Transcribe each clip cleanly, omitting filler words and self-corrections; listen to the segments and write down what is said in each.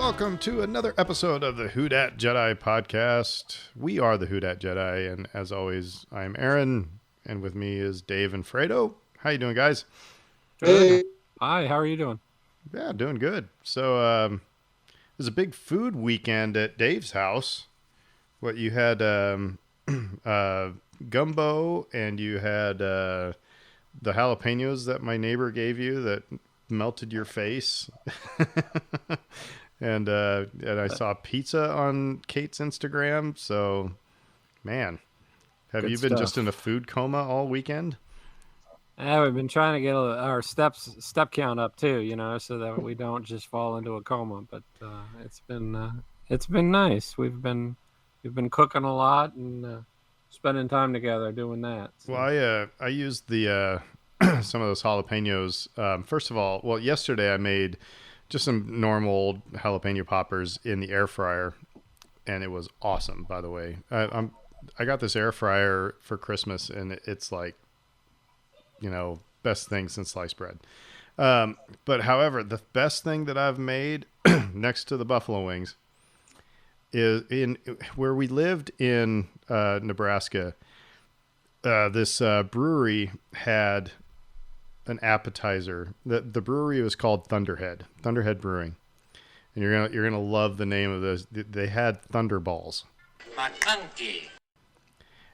welcome to another episode of the Who Dat Jedi podcast. We are the Who Dat Jedi, and as always, I'm Aaron, and with me is Dave and Fredo. How you doing, guys? Good. Hi, how are you doing? Yeah, doing good. So, it was a big food weekend at Dave's house. What you had, gumbo, and you had the jalapenos that my neighbor gave you that melted your face. And I saw pizza on Kate's Instagram. So, man, have Good you been stuff. just in a food coma all weekend? Yeah, we've been trying to get our step count up too, so that we don't just fall into a coma. But it's been nice. We've been cooking a lot and spending time together doing that. So. Well, I used the some of those jalapenos. First of all, well, yesterday I made just some normal jalapeno poppers in the air fryer, and it was awesome. By the way, I got this air fryer for Christmas, and it's like, best thing since sliced bread. But however, the best thing that I've made next to the buffalo wings is in where we lived in Nebraska. This brewery had an appetizer. The brewery was called Thunderhead Brewing, and you're gonna love the name of this. They had Thunderballs. McConkey.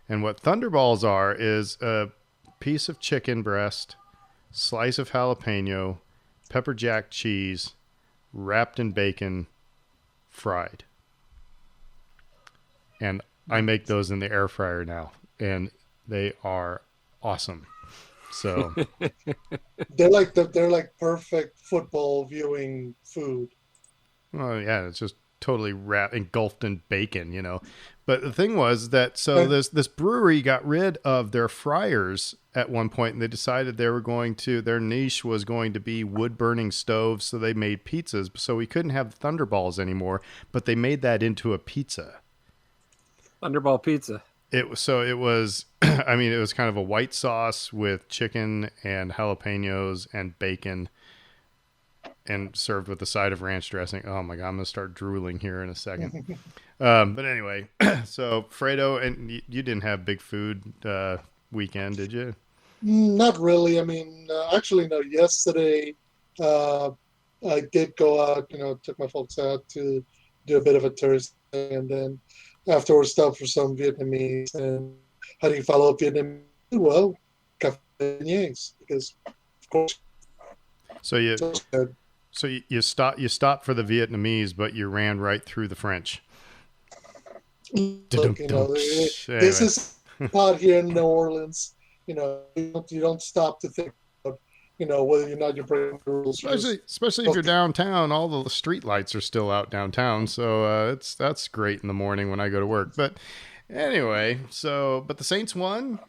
And what Thunderballs are is a piece of chicken breast, slice of jalapeno, pepper jack cheese, wrapped in bacon, fried. And I make those in the air fryer now, and they are awesome. So they're like perfect football viewing food. Well, yeah, it's just totally engulfed in bacon, But the thing was that this brewery got rid of their fryers at one point, and they decided their niche was going to be wood burning stoves. So they made pizzas. So we couldn't have the Thunderballs anymore, but they made that into a pizza. Thunderball pizza. It was it was kind of a white sauce with chicken and jalapenos and bacon, and served with a side of ranch dressing. Oh my God, I'm going to start drooling here in a second. But anyway, so Fredo, and you didn't have big food weekend, did you? Not really. I mean, actually, no. Yesterday, I did go out, took my folks out to do a bit of a tourist, and then afterwards stopped for some Vietnamese. And how do you follow up Vietnamese? Well, café beignets, because of course. So you stopped for the Vietnamese, but you ran right through the French. Look, this is out here in New Orleans. You don't stop to think about, whether or not you're breaking the rules. Especially if you're downtown, all the street lights are still out downtown. So that's great in the morning when I go to work. But anyway, but the Saints won.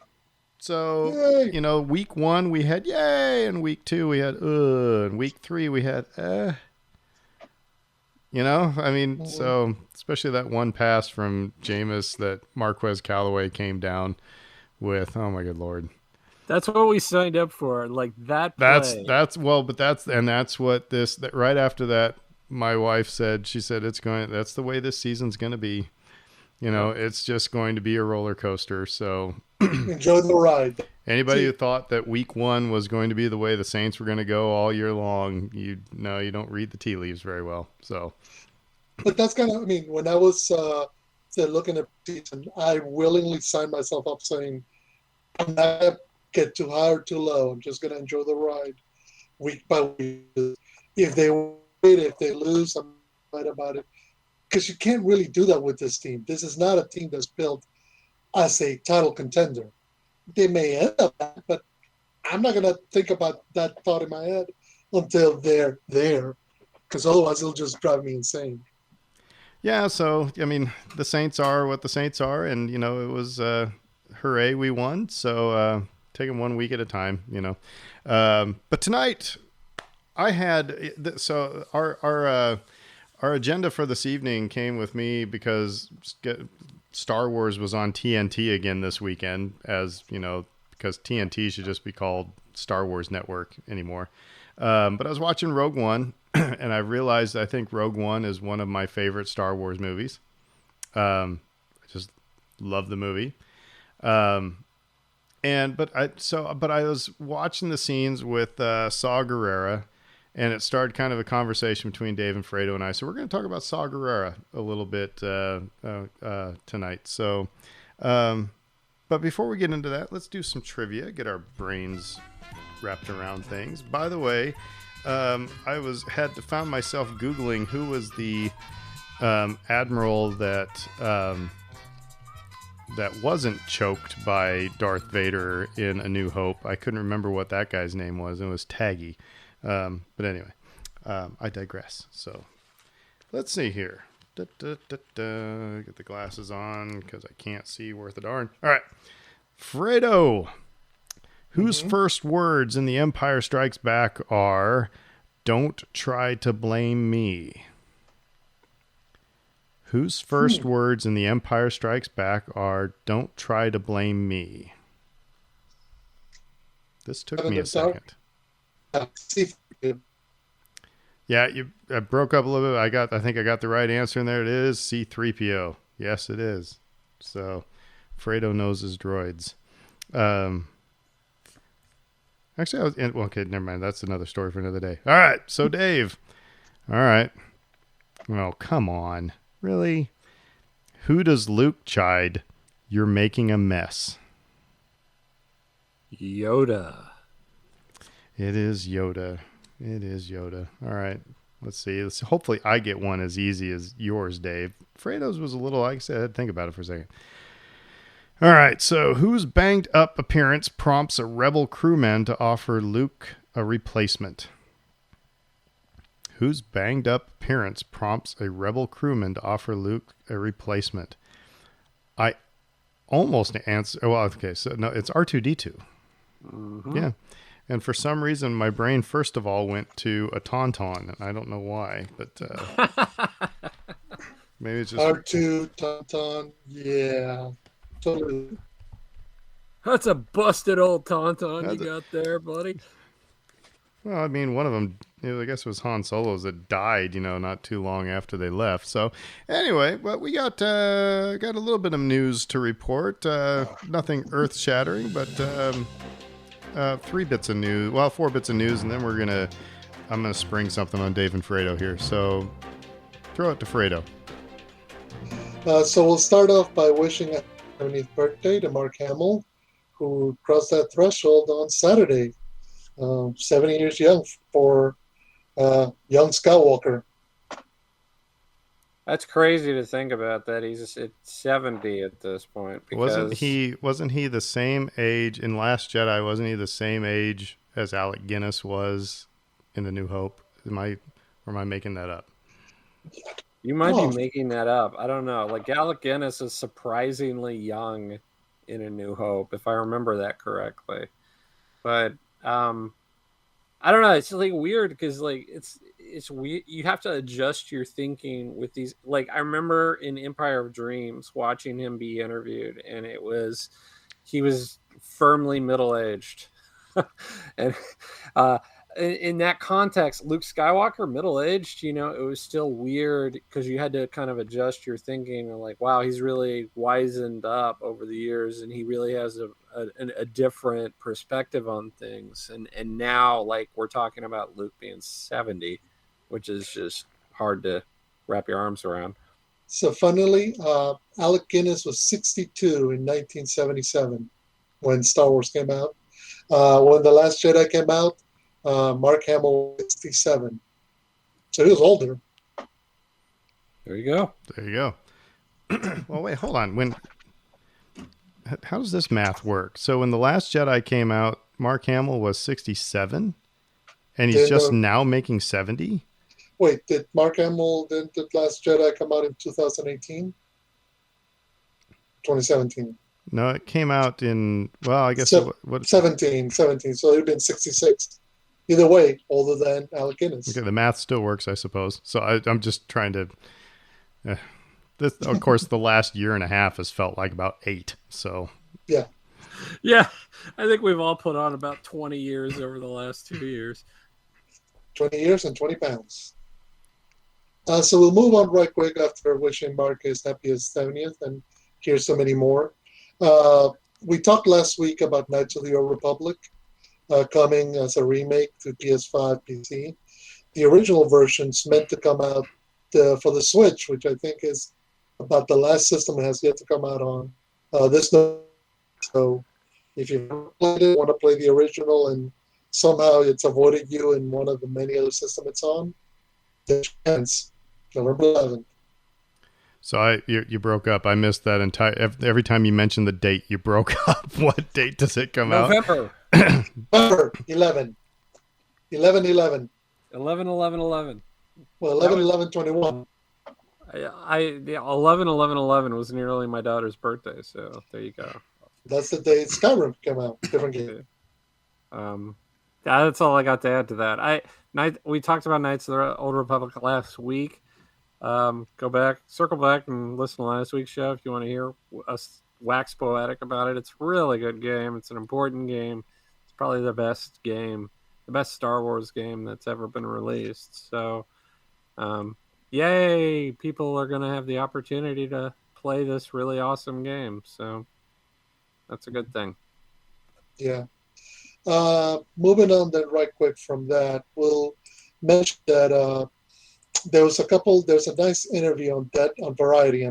So, yay. Week 1 we had yay, and week 2 we had and week 3 we had So especially that one pass from Jameis that Marquez Callaway came down with. Oh my good Lord. That's what we signed up for, like that play. That's what right after that my wife said. She said that's the way this season's going to be. It's just going to be a roller coaster. So enjoy the ride. Anybody who thought that week 1 was going to be the way the Saints were going to go all year long, you don't read the tea leaves very well. So, but that's kind of, when I was looking at the season, I willingly signed myself up saying, I'm not going to get too high or too low. I'm just going to enjoy the ride week by week. If they win, if they lose, I'm right about it. Because you can't really do that with this team. This is not a team that's built as a title contender. They may end up that, but I'm not going to think about that thought in my head until they're there, because otherwise it'll just drive me insane. Yeah, so, the Saints are what the Saints are, and, it was, hooray, we won, so take them 1 week at a time, But tonight, I had, so our agenda for this evening came with me because Star Wars was on TNT again this weekend, because TNT should just be called Star Wars Network anymore. But I was watching Rogue One, and I realized I think Rogue One is one of my favorite Star Wars movies. I just love the movie. But I was watching the scenes with Saw Gerrera, and it started kind of a conversation between Dave and Fredo and I. So we're going to talk about Saw Gerrera a little bit tonight. So, but before we get into that, let's do some trivia, get our brains wrapped around things. By the way, I found myself Googling who was the admiral that wasn't choked by Darth Vader in A New Hope. I couldn't remember what that guy's name was. It was Taggy. But anyway, I digress. So let's see here. Get the glasses on because I can't see worth a darn. All right. Fredo, whose first words in The Empire Strikes Back are, "Don't try to blame me"? Whose first words in The Empire Strikes Back are, "Don't try to blame me"? This took me a second. Yeah, I broke up a little bit. I think I got the right answer in there. It is C-3PO. Yes, it is. So, Fredo knows his droids. Actually, okay, never mind. That's another story for another day. All right, so Dave. All right. Oh, come on. Really? Who does Luke chide, "You're making a mess"? Yoda. It is Yoda. It is Yoda. All right. Let's see. Hopefully I get one as easy as yours, Dave. Fredo's was a little, like I said, I had to think about it for a second. All right. So whose banged up appearance prompts a rebel crewman to offer Luke a replacement? Whose banged up appearance prompts a rebel crewman to offer Luke a replacement? I almost answer. Well, okay. So no, it's R2-D2. Mm-hmm. Yeah. And for some reason, my brain first of all went to a Tauntaun, and I don't know why, but maybe it's just R2, Tauntaun, yeah, totally. That's a busted old Tauntaun you got there, buddy. Well, I mean, one of them, I guess it was Han Solo's that died, not too long after they left. So we got a little bit of news to report. Nothing earth-shattering, but 4 bits of news, and then I'm gonna spring something on Dave and Fredo here. So throw it to Fredo. So we'll start off by wishing a 70th birthday to Mark Hamill, who crossed that threshold on Saturday. 70 years young for young Skywalker. That's crazy to think about that he's at 70 at this point. Because wasn't he the same age in Last Jedi? Wasn't he the same age as Alec Guinness was in The New Hope? Am I making that up? You might be making that up. I don't know. Like Alec Guinness is surprisingly young in A New Hope, if I remember that correctly. But I don't know. It's like weird because like it's weird. You have to adjust your thinking with these. Like I remember in Empire of Dreams watching him be interviewed, and he was firmly middle-aged, and in that context, Luke Skywalker middle-aged. It was still weird because you had to kind of adjust your thinking. And like, wow, he's really wizened up over the years, and he really has a different perspective on things. And now, like, we're talking about Luke being 70, which is just hard to wrap your arms around. So funnily, Alec Guinness was 62 in 1977 when Star Wars came out. When The Last Jedi came out, Mark Hamill was 67. So he was older. There you go. Well, wait, hold on. How does this math work? So when The Last Jedi came out, Mark Hamill was 67, and he's just now making 70? Wait, didn't The Last Jedi come out in 2018? 2017. No, it came out in, well, I guess... 17, so he'd been 66. Either way, older than Alec Guinness. Okay, the math still works, I suppose. So I'm just trying to... of course, the last year and a half has felt like about 8. So yeah, I think we've all put on about 20 years over the last 2 years. 20 years and 20 pounds. So we'll move on right quick after wishing Mark his happiest 70th, and here's so many more. Uh, we talked last week about Knights of the Old Republic coming as a remake to PS5, PC. The original version's meant to come out for the Switch, which I think is about the last system it has yet to come out on. This so if you haven't played it, want to play the original, and somehow it's avoided you in one of the many other systems it's on, there's a chance. November 11th. So you broke up. I missed that entire. Every time you mentioned the date, you broke up. What date does it come November. out? November 11. 11 11. 11 11 11. Well, 11 11 21. Yeah, 11 11 11 was nearly my daughter's birthday, so there you go. That's the day Skyrim came out. Different game. That's all I got to add to that. We talked about Knights of the Old Republic last week. Circle back and listen to last week's show if you want to hear us wax poetic about it. It's a really good game. It's an important game. It's probably the best Star Wars game that's ever been released. So, yay! People are going to have the opportunity to play this really awesome game. So, that's a good thing. Yeah. Moving on then right quick from that, we'll mention that there's a nice interview on Variety,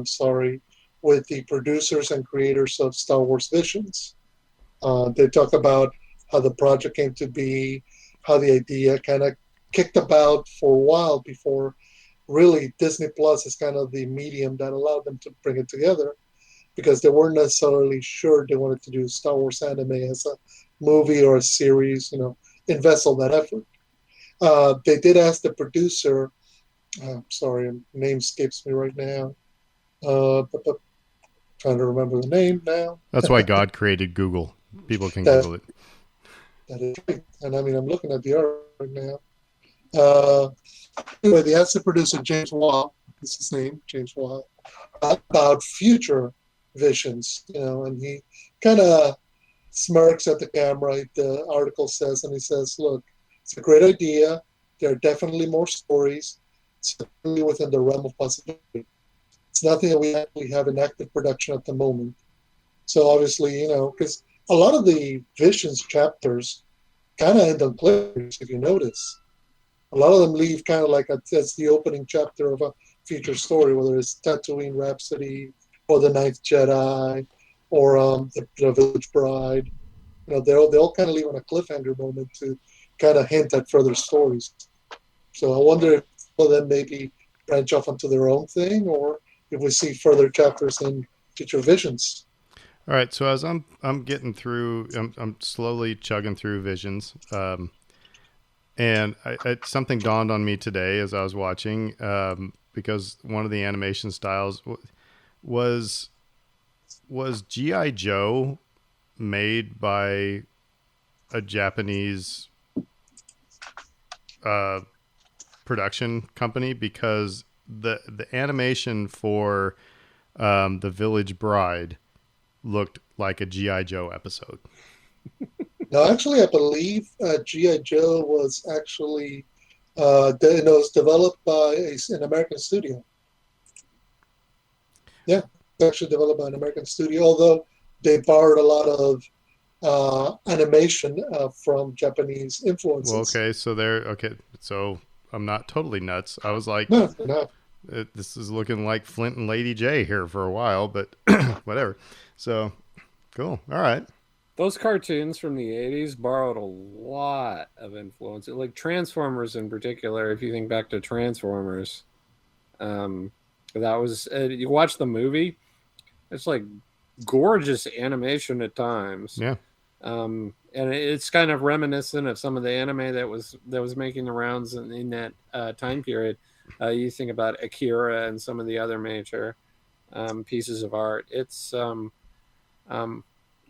with the producers and creators of Star Wars Visions. They talk about how the project came to be, how the idea kind of kicked about for a while before really Disney Plus is kind of the medium that allowed them to bring it together, because they weren't necessarily sure they wanted to do Star Wars anime as a movie or a series, invest all that effort. They did ask the producer, name escapes me right now. Trying to remember the name now. That's why God created Google. People can Google it. That is right. And I mean, I'm looking at the art right now. Anyway, they asked the producer, James Waugh, that's his name, James Waugh, about future visions, and he kind of smirks at the camera, the article says, and he says, look, it's a great idea. There are definitely more stories, certainly within the realm of possibility. It's nothing that we actually have in active production at the moment. So obviously, because a lot of the Visions chapters kind of end on cliffhangers, if you notice. A lot of them leave kind of like that's the opening chapter of a future story, whether it's Tatooine Rhapsody or The Ninth Jedi or the Village Bride. They'll kind of leave on a cliffhanger moment to kind of hint at further stories. So I wonder if some of them maybe branch off onto their own thing, or if we see further chapters in future Visions. All right, so as I'm getting through, I'm slowly chugging through Visions, and something dawned on me today as I was watching, because one of the animation styles was G.I. Joe made by a Japanese production company, because the animation for the Village Bride looked like a G.I. Joe episode. No, actually, I believe G.I. Joe was actually it was developed by an American studio. Yeah, actually developed by an American studio, although they borrowed a lot of animation from Japanese influences. Well, so I'm not totally nuts. I was like, no, they're not. This is looking like Flint and Lady J here for a while, but whatever. So, cool. All right. Those cartoons from the 80s borrowed a lot of influence. Like Transformers in particular, if you think back to Transformers, that was, you watch the movie, it's like gorgeous animation at times. Yeah. And it's kind of reminiscent of some of the anime that was making the rounds in that time period. You think about Akira and some of the other major pieces of art. It's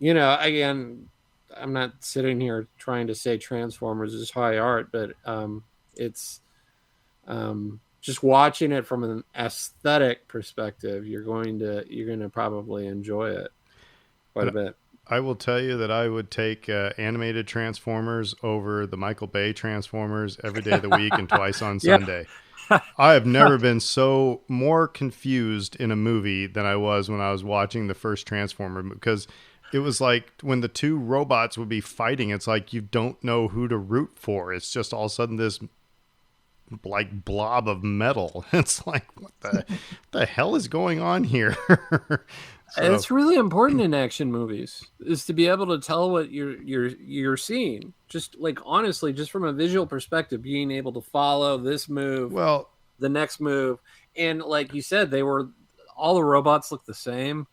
again, I'm not sitting here trying to say Transformers is high art, but it's just watching it from an aesthetic perspective, you're going to probably enjoy it quite a bit. I will tell you that I would take animated Transformers over the Michael Bay Transformers every day of the week and twice on Yeah. Sunday. I have never been so more confused in a movie than I was when I was watching the first Transformer, because it was like when the two robots would be fighting, it's like you don't know who to root for. It's just all of a sudden this like blob of metal. It's like, what the hell is going on here? So, It's really important in action movies is to be able to tell what you're seeing. Just like honestly, just from a visual perspective, being able to follow this move, well, the next move, and like you said, all the robots look the same,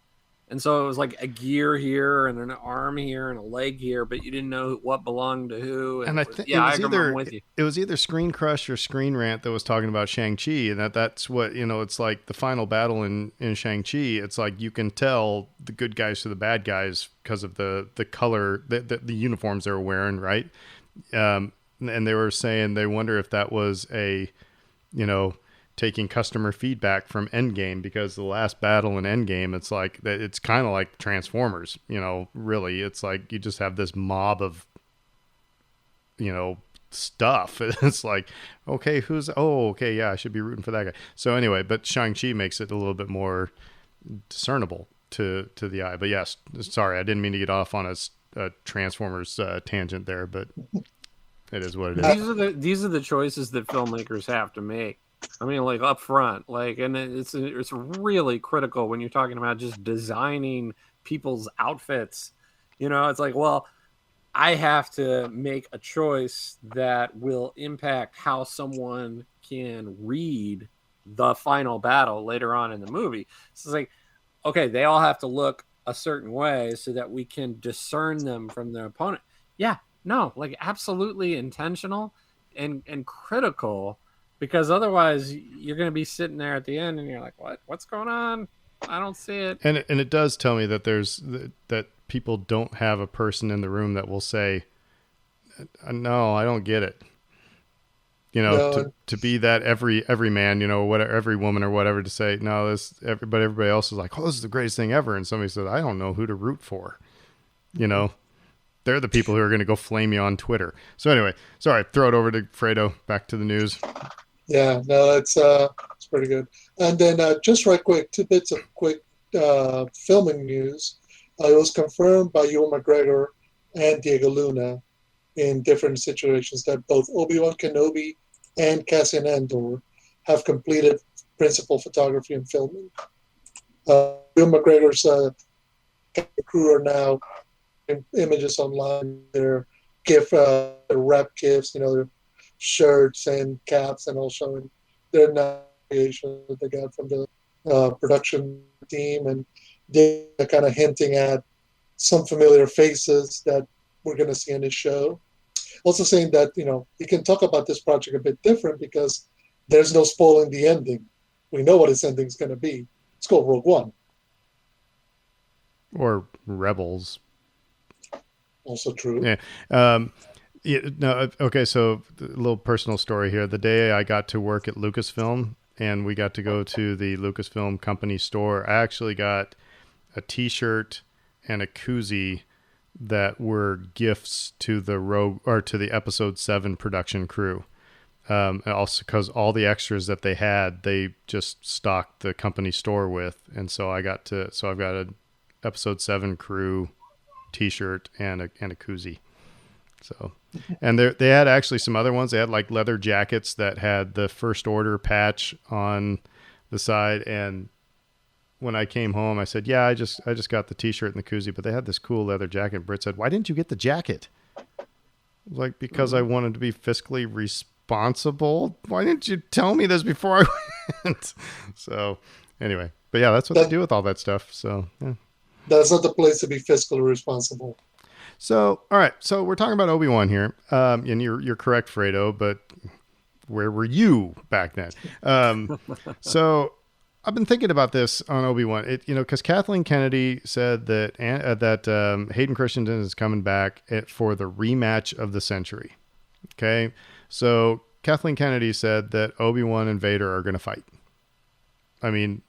and so it was like a gear here and an arm here and a leg here, but you didn't know what belonged to who. and I Was, think yeah, I'm with you. it was either Screen Crush or Screen Rant that was talking about Shang-Chi, and that's what, it's like the final battle in Shang-Chi. It's like you can tell the good guys to the bad guys because of the color, the uniforms they were wearing, right? And they were saying they wonder if that was taking customer feedback from Endgame, because the last battle in Endgame, it's like that. It's kind of like Transformers, really. It's like you just have this mob of, stuff. It's like, okay, okay, yeah, I should be rooting for that guy. So anyway, but Shang-Chi makes it a little bit more discernible to the eye. But yes, sorry, I didn't mean to get off on a Transformers tangent there, but it is what it is. These are the choices that filmmakers have to make. I mean, like up front, and it's really critical when you're talking about just designing people's outfits. It's like, well, I have to make a choice that will impact how someone can read the final battle later on in the movie. So it's like, okay, they all have to look a certain way so that we can discern them from their opponent. Yeah, no, like absolutely intentional and critical. Because otherwise, you're going to be sitting there at the end, and you're like, "What's going on? I don't see it." And it does tell me that that people don't have a person in the room that will say, "No, I don't get it." To be that every man, whatever, every woman or whatever, to say no, everybody else is like, "Oh, this is the greatest thing ever," and somebody says, "I don't know who to root for." They're the people who are going to go flame you on Twitter. So anyway, sorry, throw it over to Fredo. Back to the news. Yeah, no, it's pretty good. And then just right quick, 2 bits of quick filming news. It was confirmed by Ewan McGregor and Diego Luna in different situations that both Obi-Wan Kenobi and Cassian Andor have completed principal photography and filming. Ewan McGregor's crew are now in images online. Their wrap gifts, their shirts and caps, and all showing their creation that they got from the production team, and they're kind of hinting at some familiar faces that we're going to see in this show. Also saying that, you can talk about this project a bit different because there's no spoiling the ending. We know what its ending is going to be. It's called Rogue One. Or Rebels. Also true. Yeah. No. Okay. So a little personal story here. The day I got to work at Lucasfilm and we got to go to the Lucasfilm company store, I actually got a T-shirt and a koozie that were gifts to the Episode 7 production crew. And also because all the extras that they had, they just stocked the company store with, and so I've got an Episode 7 crew T-shirt and a koozie. So, and they had actually some other ones. They had like leather jackets that had the First Order patch on the side. And when I came home, I said, "Yeah, I just got the T-shirt and the koozie, but they had this cool leather jacket." Britt said, "Why didn't you get the jacket?" I was like, "Because I wanted to be fiscally responsible. Why didn't you tell me this before I went?" So, anyway, but yeah, that's what they do with all that stuff. So, yeah. That's not the place to be fiscally responsible. So, all right. So we're talking about Obi-Wan here. And you're correct, Fredo, but where were you back then? So I've been thinking about this on Obi-Wan, because Kathleen Kennedy said that Hayden Christensen is coming back for the rematch of the century. Okay. So Kathleen Kennedy said that Obi-Wan and Vader are going to fight. I mean,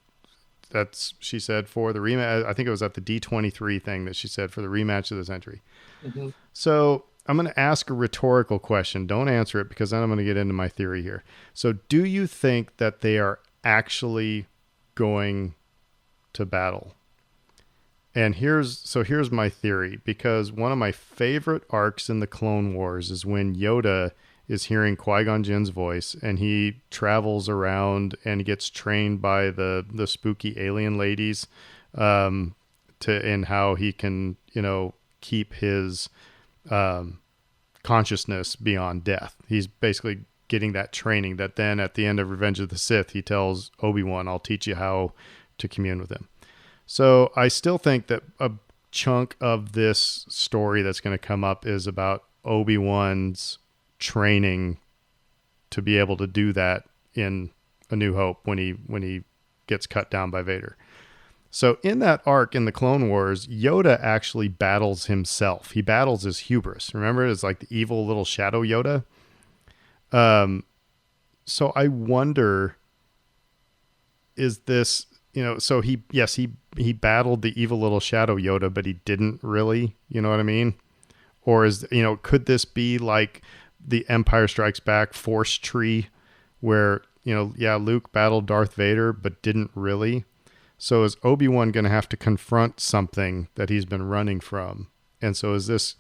That's she said for the rematch. I think it was at the D23 thing that she said for the rematch of the century. Mhm. So I'm going to ask a rhetorical question. Don't answer it because then I'm going to get into my theory here. So do you think that they are actually going to battle? And here's my theory, because one of my favorite arcs in the Clone Wars is when Yoda is hearing Qui-Gon Jinn's voice and he travels around and gets trained by the spooky alien ladies to in how he can, keep his consciousness beyond death. He's basically getting that training that then at the end of Revenge of the Sith, he tells Obi-Wan, I'll teach you how to commune with him. So I still think that a chunk of this story that's going to come up is about Obi-Wan's training to be able to do that in A New Hope when he gets cut down by Vader. So in that arc in the Clone Wars, Yoda actually battles himself. He battles his hubris. Remember, it's like the evil little shadow Yoda. So I wonder, is this, so he battled the evil little shadow Yoda, but he didn't really, you know what I mean? Or could this be like the Empire Strikes Back Force tree where, Luke battled Darth Vader, but didn't really. So is Obi-Wan going to have to confront something that he's been running from? And so is this,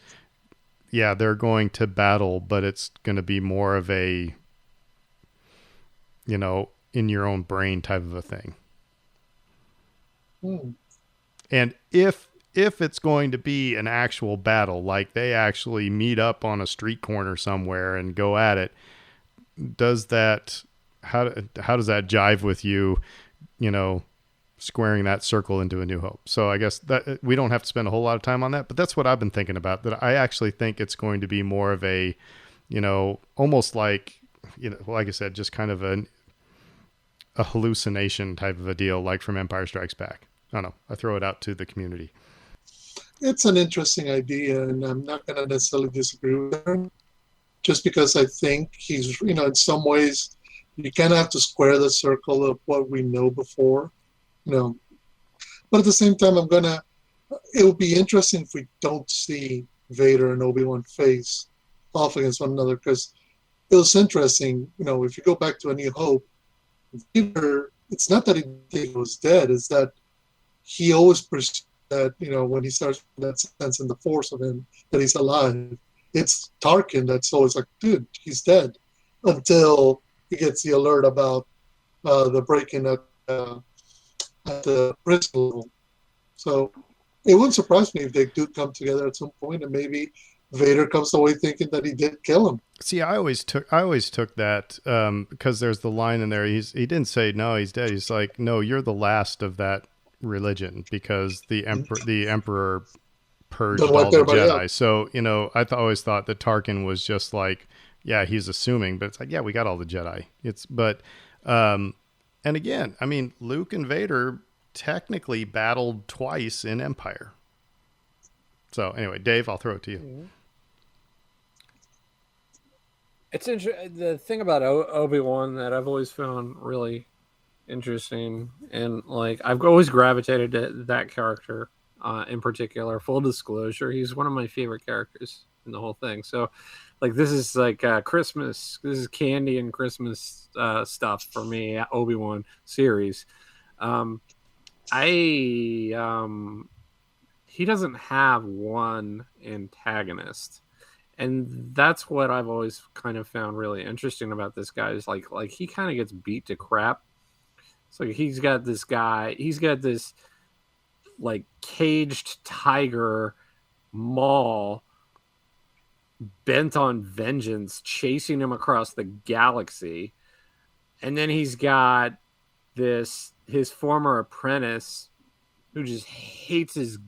they're going to battle, but it's going to be more of a, in your own brain type of a thing. And if it's going to be an actual battle, like they actually meet up on a street corner somewhere and go at it, how does that jive with you, squaring that circle into A New Hope? So I guess that we don't have to spend a whole lot of time on that, but that's what I've been thinking about, that I actually think it's going to be more of a, almost like, like I said, just kind of a hallucination type of a deal, like from Empire Strikes Back. I don't know. I throw it out to the community. It's an interesting idea, and I'm not going to necessarily disagree with her, just because I think he's, in some ways, you kind of have to square the circle of what we know before, But at the same time, it would be interesting if we don't see Vader and Obi-Wan face off against one another, because it was interesting, if you go back to A New Hope, Vader, it's not that he was dead, it's that he always perceived that, when he starts that sense in the Force of him, that he's alive. It's Tarkin that's always like, dude, he's dead, until he gets the alert about the break-in at the prison level. So it wouldn't surprise me if they do come together at some point, and maybe Vader comes away thinking that he did kill him. See, I always took that because there's the line in there. He didn't say no, he's dead. He's like, no, you're the last of that religion, because the emperor purged all the Jedi. Up. So I always thought that Tarkin was just like, he's assuming, but it's like, we got all the Jedi. And again, I mean, Luke and Vader technically battled twice in Empire. So anyway, Dave, I'll throw it to you. Mm-hmm. It's interesting. The thing about Obi-Wan that I've always found really interesting, and like I've always gravitated to that character in particular. Full disclosure, he's one of my favorite characters in the whole thing. So, like, this is like Christmas. This is candy and Christmas stuff for me. Obi-Wan series. He doesn't have one antagonist. And that's what I've always kind of found really interesting about this guy, is like he kind of gets beat to crap. So he's got this like caged tiger Maul bent on vengeance chasing him across the galaxy. And then he's got his former apprentice who just hates his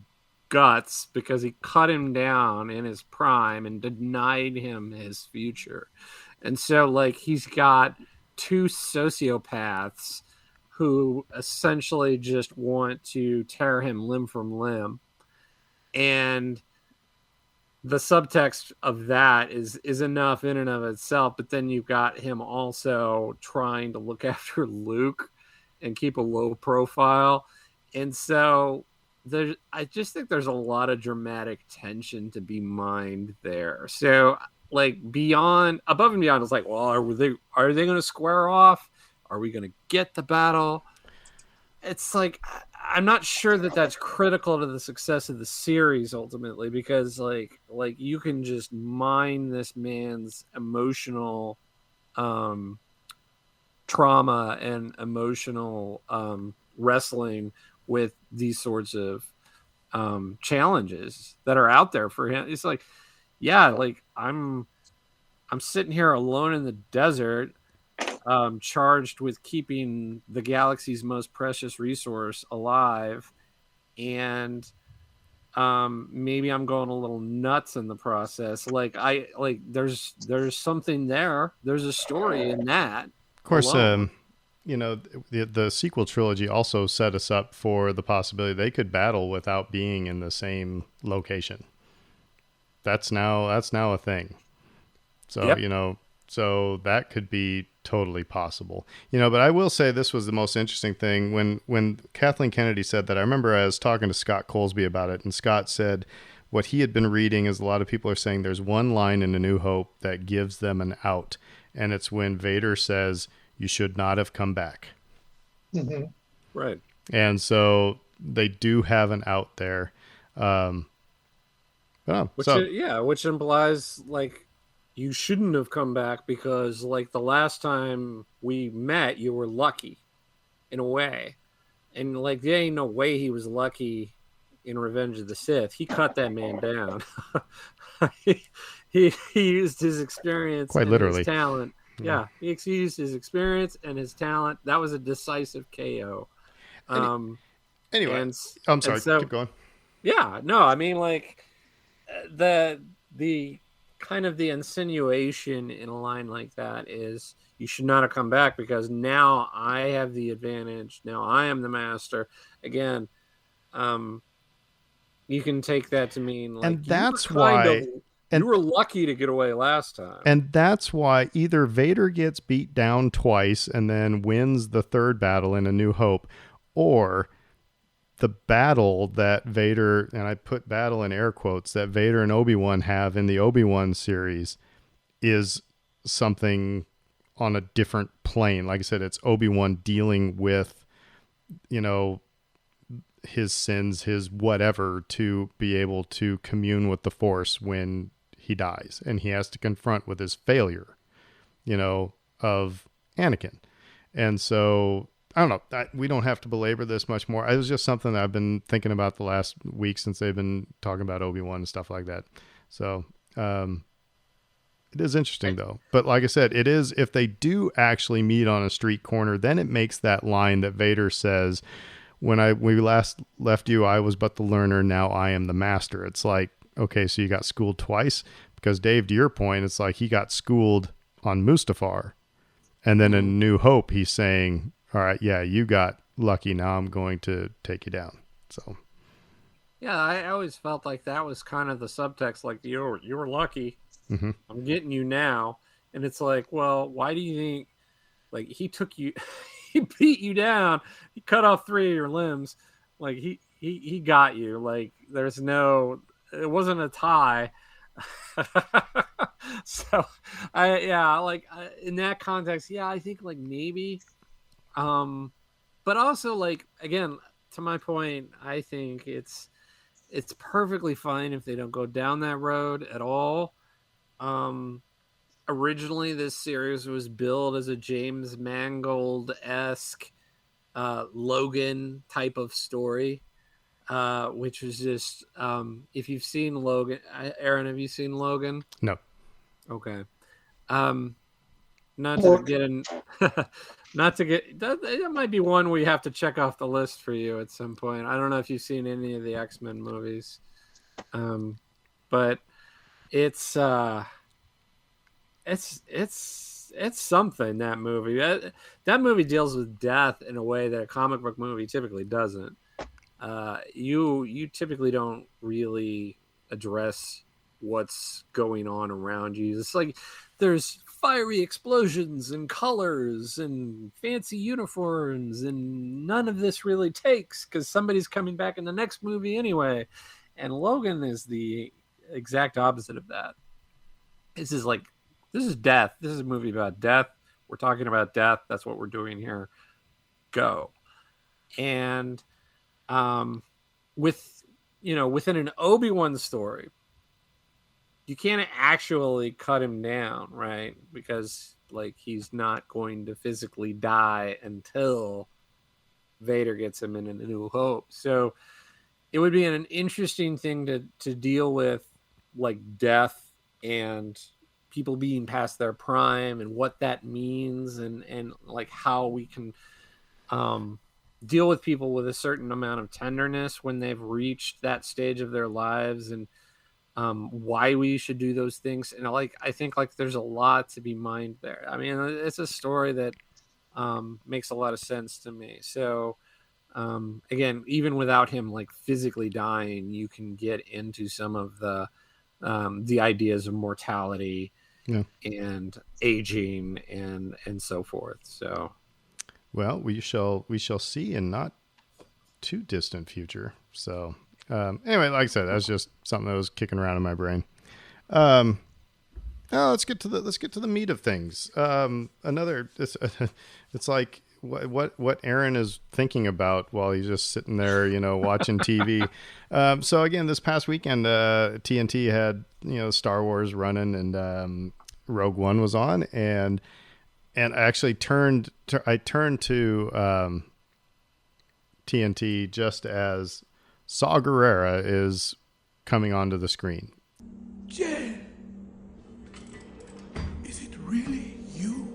guts because he cut him down in his prime and denied him his future. And so like he's got two sociopaths who essentially just want to tear him limb from limb. And the subtext of that is enough in and of itself, but then you've got him also trying to look after Luke and keep a low profile. And so I just think there's a lot of dramatic tension to be mined there. So like above and beyond, it's like, well, are they going to square off? Are we going to get the battle? It's like, I'm not sure that that's critical to the success of the series ultimately, because like you can just mine this man's emotional trauma and emotional wrestling with these sorts of challenges that are out there for him. It's like, yeah, like I'm sitting here alone in the desert, charged with keeping the galaxy's most precious resource alive, and maybe I'm going a little nuts in the process. Like there's something there. There's a story in that. Of course, alone. the sequel trilogy also set us up for the possibility they could battle without being in the same location. That's now a thing. So, Yep. So that could be totally possible. But I will say this was the most interesting thing when Kathleen Kennedy said that. I remember I was talking to Scott Colesby about it, and Scott said what he had been reading is a lot of people are saying there's one line in A New Hope that gives them an out, and it's when Vader says, "You should not have come back." Mm-hmm. Right. And so they do have an out there. Which implies like you shouldn't have come back, because like the last time we met, you were lucky in a way. And like there ain't no way he was lucky in Revenge of the Sith. He cut that man down. he used his experience Quite and his literally. talent. Yeah, he used his experience and his talent. That was a decisive KO. Anyway, and I'm sorry. and so Keep going. yeah, no, I mean like the kind of the insinuation in a line like that is you should not have come back because now I have the advantage. Now I am the master. Again, you can take that to mean like And you were that's why you were lucky to get away last time. And that's why either Vader gets beat down twice and then wins the third battle in A New Hope, or the battle that Vader, and I put battle in air quotes, that Vader and Obi-Wan have in the Obi-Wan series is something on a different plane. Like I said, it's Obi-Wan dealing with, his sins, his whatever, to be able to commune with the Force when he dies, and he has to confront with his failure, of Anakin. And so I don't know. We don't have to belabor this much more. It was just something that I've been thinking about the last week since they've been talking about Obi-Wan and stuff like that. So it is interesting though. But like I said, it is, if they do actually meet on a street corner, then it makes that line that Vader says, when we last left you, I was but the learner. Now I am the master. It's like, okay, so you got schooled twice? Because Dave, to your point, it's like he got schooled on Mustafar. And then in New Hope, he's saying, all right, yeah, you got lucky. Now I'm going to take you down. So, yeah, I always felt like that was kind of the subtext, like you were lucky. mm-hmm. I'm getting you now. And it's like, well, why do you think like he took you he beat you down, he cut off 3 of your limbs, like he got you, like there's no, it wasn't a tie. So in that context, yeah, I think like maybe but also like again, to my point, I think it's perfectly fine if they don't go down that road at all. Originally this series was billed as a James Mangold-esque Logan type of story, which was just if you've seen Logan, Aaron, have you seen Logan? No. Okay. Not to get in not to get that might be one we have to check off the list for you at some point. I don't know if you've seen any of the X-Men movies, but it's something, that movie. That movie deals with death in a way that a comic book movie typically doesn't. You typically don't really address what's going on around you. It's like there's fiery explosions and colors and fancy uniforms, and none of this really takes because somebody's coming back in the next movie anyway. And Logan is the exact opposite of that. This is death. This is a movie about death. We're talking about death. That's what we're doing here. Go. And within an Obi-Wan story, you can't actually cut him down, right? Because he's not going to physically die until Vader gets him in A New Hope. So it would be an interesting thing to deal with, death and people being past their prime and what that means, and how we can deal with people with a certain amount of tenderness when they've reached that stage of their lives, and why we should do those things. And I think there's a lot to be mined there. I mean, it's a story that makes a lot of sense to me. So again, even without him physically dying, you can get into some of the ideas of mortality, yeah, and aging and so forth. So, well, we shall see in not too distant future. So anyway, like I said, that's just something that was kicking around in my brain. Now let's get to the meat of things. It's like what Aaron is thinking about while he's just sitting there, watching TV. So again, this past weekend, TNT had Star Wars running, and Rogue One was on, and I actually turned to TNT just as Saw Gerrera is coming onto the screen. Jen, is it really you?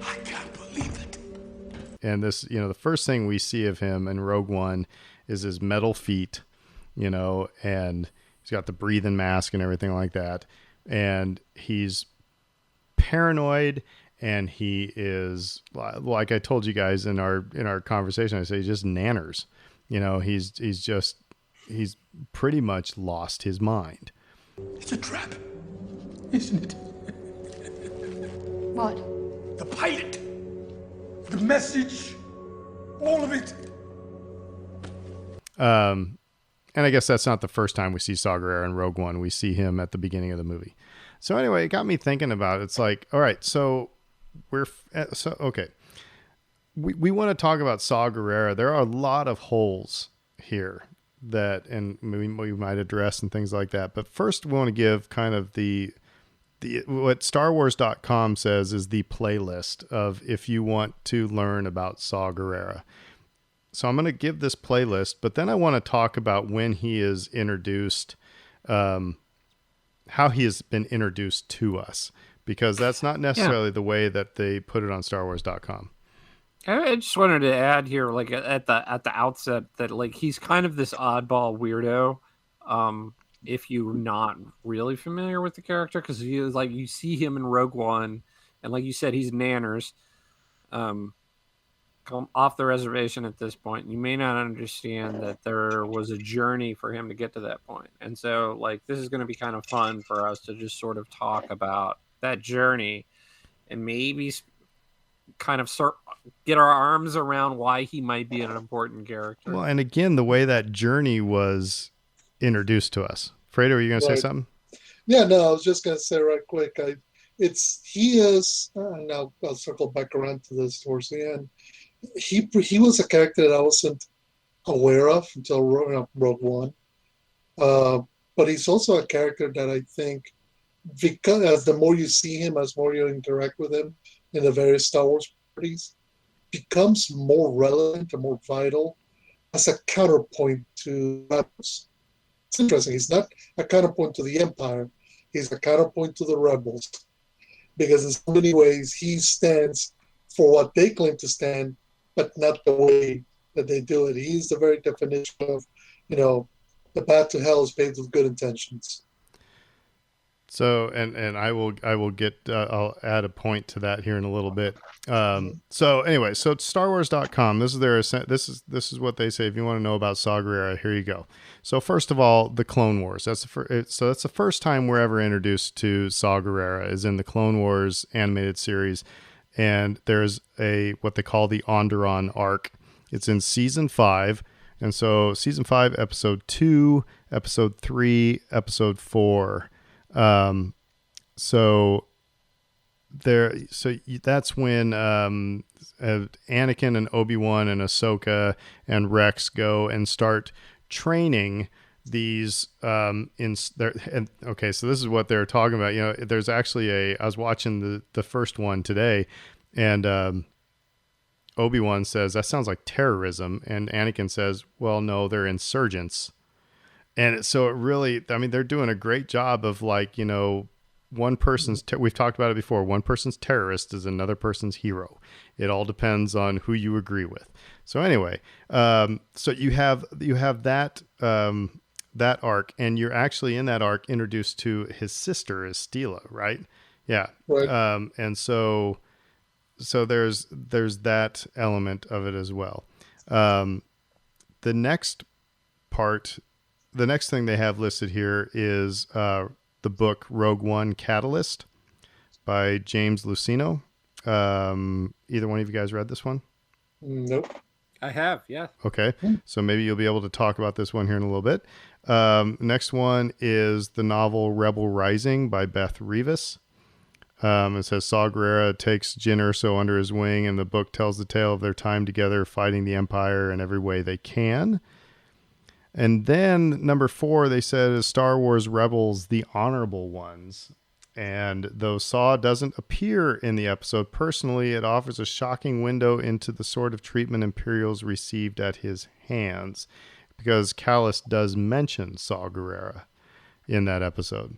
I can't believe it. And this, the first thing we see of him in Rogue One is his metal feet, and he's got the breathing mask and everything like that. And he's paranoid, and he is, like I told you guys in our conversation, I say, just nanners. He's pretty much lost his mind. It's a trap, isn't it? What? The pilot, the message, all of it. And I guess that's not the first time we see Saw Gerrera in Rogue One. We see him at the beginning of the movie. So anyway, it got me thinking about it. It's like, all right, so okay. We want to talk about Saw Gerrera. There are a lot of holes here and we might address and things like that. But first, we want to give kind of the what StarWars.com says is the playlist of if you want to learn about Saw Gerrera. So I'm going to give this playlist, but then I want to talk about when he is introduced, how he has been introduced to us, because that's not necessarily the way that they put it on StarWars.com. I just wanted to add here, at the outset, that he's kind of this oddball weirdo. If you're not really familiar with the character, because you see him in Rogue One, and like you said, he's nanners. Come off the reservation at this point. You may not understand that there was a journey for him to get to that point, and so this is going to be kind of fun for us to just sort of talk about that journey, and maybe kind of get our arms around why he might be an important character. Well, and again, the way that journey was introduced to us. Fredo, are you going to say something? Yeah, no, I was just going to say right quick. Now I'll circle back around to this towards the end. He was a character that I wasn't aware of until Rogue One. But he's also a character that I think, because as the more you see him, as more you interact with him in the various Star Wars parties, becomes more relevant and more vital as a counterpoint to Rebels. It's interesting. He's not a counterpoint to the Empire. He's a counterpoint to the Rebels. Because in so many ways, he stands for what they claim to stand, but not the way that they do it. He's the very definition of, the path to hell is paved with good intentions. So, and I will get, I'll add a point to that here in a little bit. So anyway, so StarWars.com, this is this is what they say. If you want to know about Saw Gerrera, here you go. So first of all, the Clone Wars. That's the first time we're ever introduced to Saw Gerrera is in the Clone Wars animated series, and there's what they call the Onderon arc. It's in season 5. And so season 5, episode 2, episode 3, episode 4. So that's when Anakin and Obi-Wan and Ahsoka and Rex go and start training these so this is what they're talking about. You know, there's actually I was watching the first one today, and Obi-Wan says that sounds like terrorism, and Anakin says, well, no, they're insurgents. And so it really, I mean, they're doing a great job of, like, you know, one person's, we've talked about it before, one person's terrorist is another person's hero. It all depends on who you agree with. So anyway, so you have that, that arc, and you're actually in that arc introduced to his sister is Stila, right? Yeah. Right. And so there's that element of it as well. The next thing they have listed here is the book Rogue One Catalyst by James Luceno. Either one of you guys read this one? Nope. I have, yeah. Okay, so maybe you'll be able to talk about this one here in a little bit. Next one is the novel Rebel Rising by Beth Revis. It says Saw Gerrera takes Jyn Erso under his wing, and the book tells the tale of their time together fighting the Empire in every way they can. And then number 4, they said, is Star Wars Rebels, The Honorable Ones. And though Saw doesn't appear in the episode personally, it offers a shocking window into the sort of treatment Imperials received at his hands, because Kallus does mention Saw Gerrera in that episode.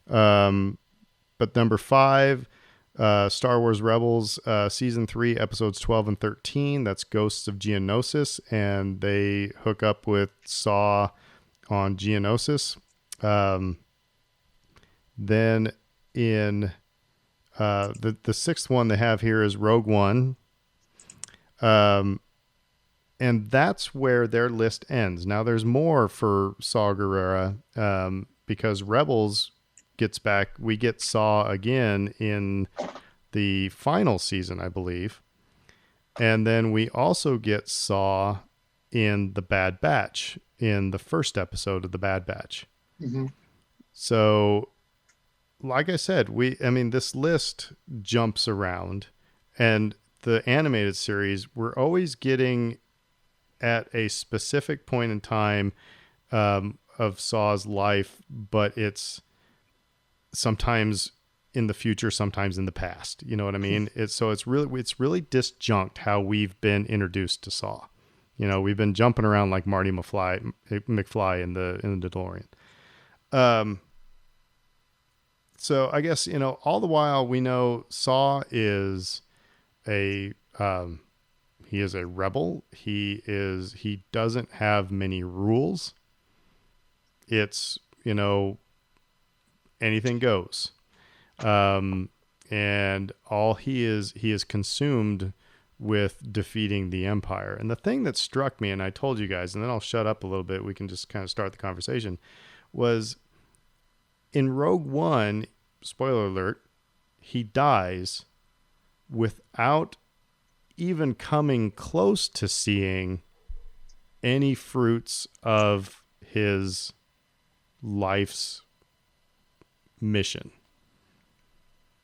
But number 5, Star Wars Rebels, season 3, episodes 12 and 13. That's Ghosts of Geonosis, and they hook up with Saw on Geonosis. Then in the 6th one they have here is Rogue One, and that's where their list ends. Now there's more for Saw Gerrera, because Rebels gets back. We get Saw again in the final season, I believe. And then we also get Saw in The Bad Batch, in the first episode of The Bad Batch. Mm-hmm. So, like I said, this list jumps around, and the animated series, we're always getting at a specific point in time of Saw's life, but it's sometimes in the future, sometimes in the past. You know what I mean? It's really disjunct how we've been introduced to Saw. You know, we've been jumping around like Marty McFly in the DeLorean. So I guess, you know, all the while we know Saw is he is a rebel. He doesn't have many rules. It's, you know, anything goes. And all he is consumed with defeating the Empire. And the thing that struck me, and I told you guys, and then I'll shut up a little bit, we can just kind of start the conversation, was in Rogue One, spoiler alert, he dies without even coming close to seeing any fruits of his life's mission.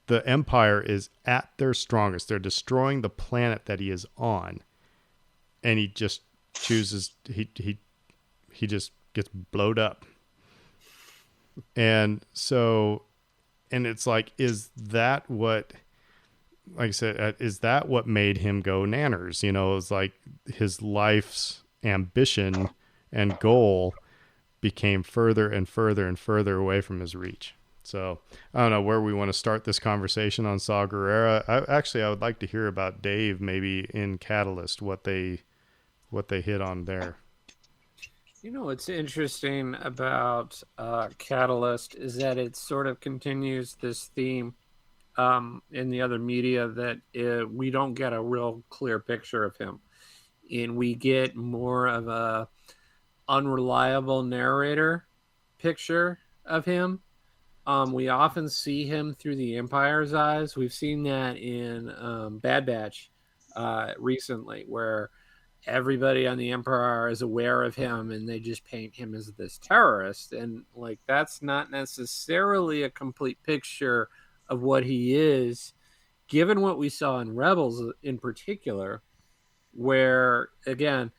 The Empire is at their strongest. They're destroying the planet that he is on, and he just chooses he just gets blowed up. And so, and it's like, is that what, like I said, is that what made him go nanners? You know, it's like his life's ambition and goal became further and further and further away from his reach. So I don't know where we want to start this conversation on Saw Gerrera. I would like to hear about Dave, maybe in Catalyst, what they hit on there. You know what's interesting about Catalyst is that it sort of continues this theme in the other media that we don't get a real clear picture of him, and we get more of a unreliable narrator picture of him. We often see him through the Empire's eyes. We've seen that in Bad Batch recently, where everybody on the Empire is aware of him and they just paint him as this terrorist. And like, that's not necessarily a complete picture of what he is, given what we saw in Rebels in particular, where again,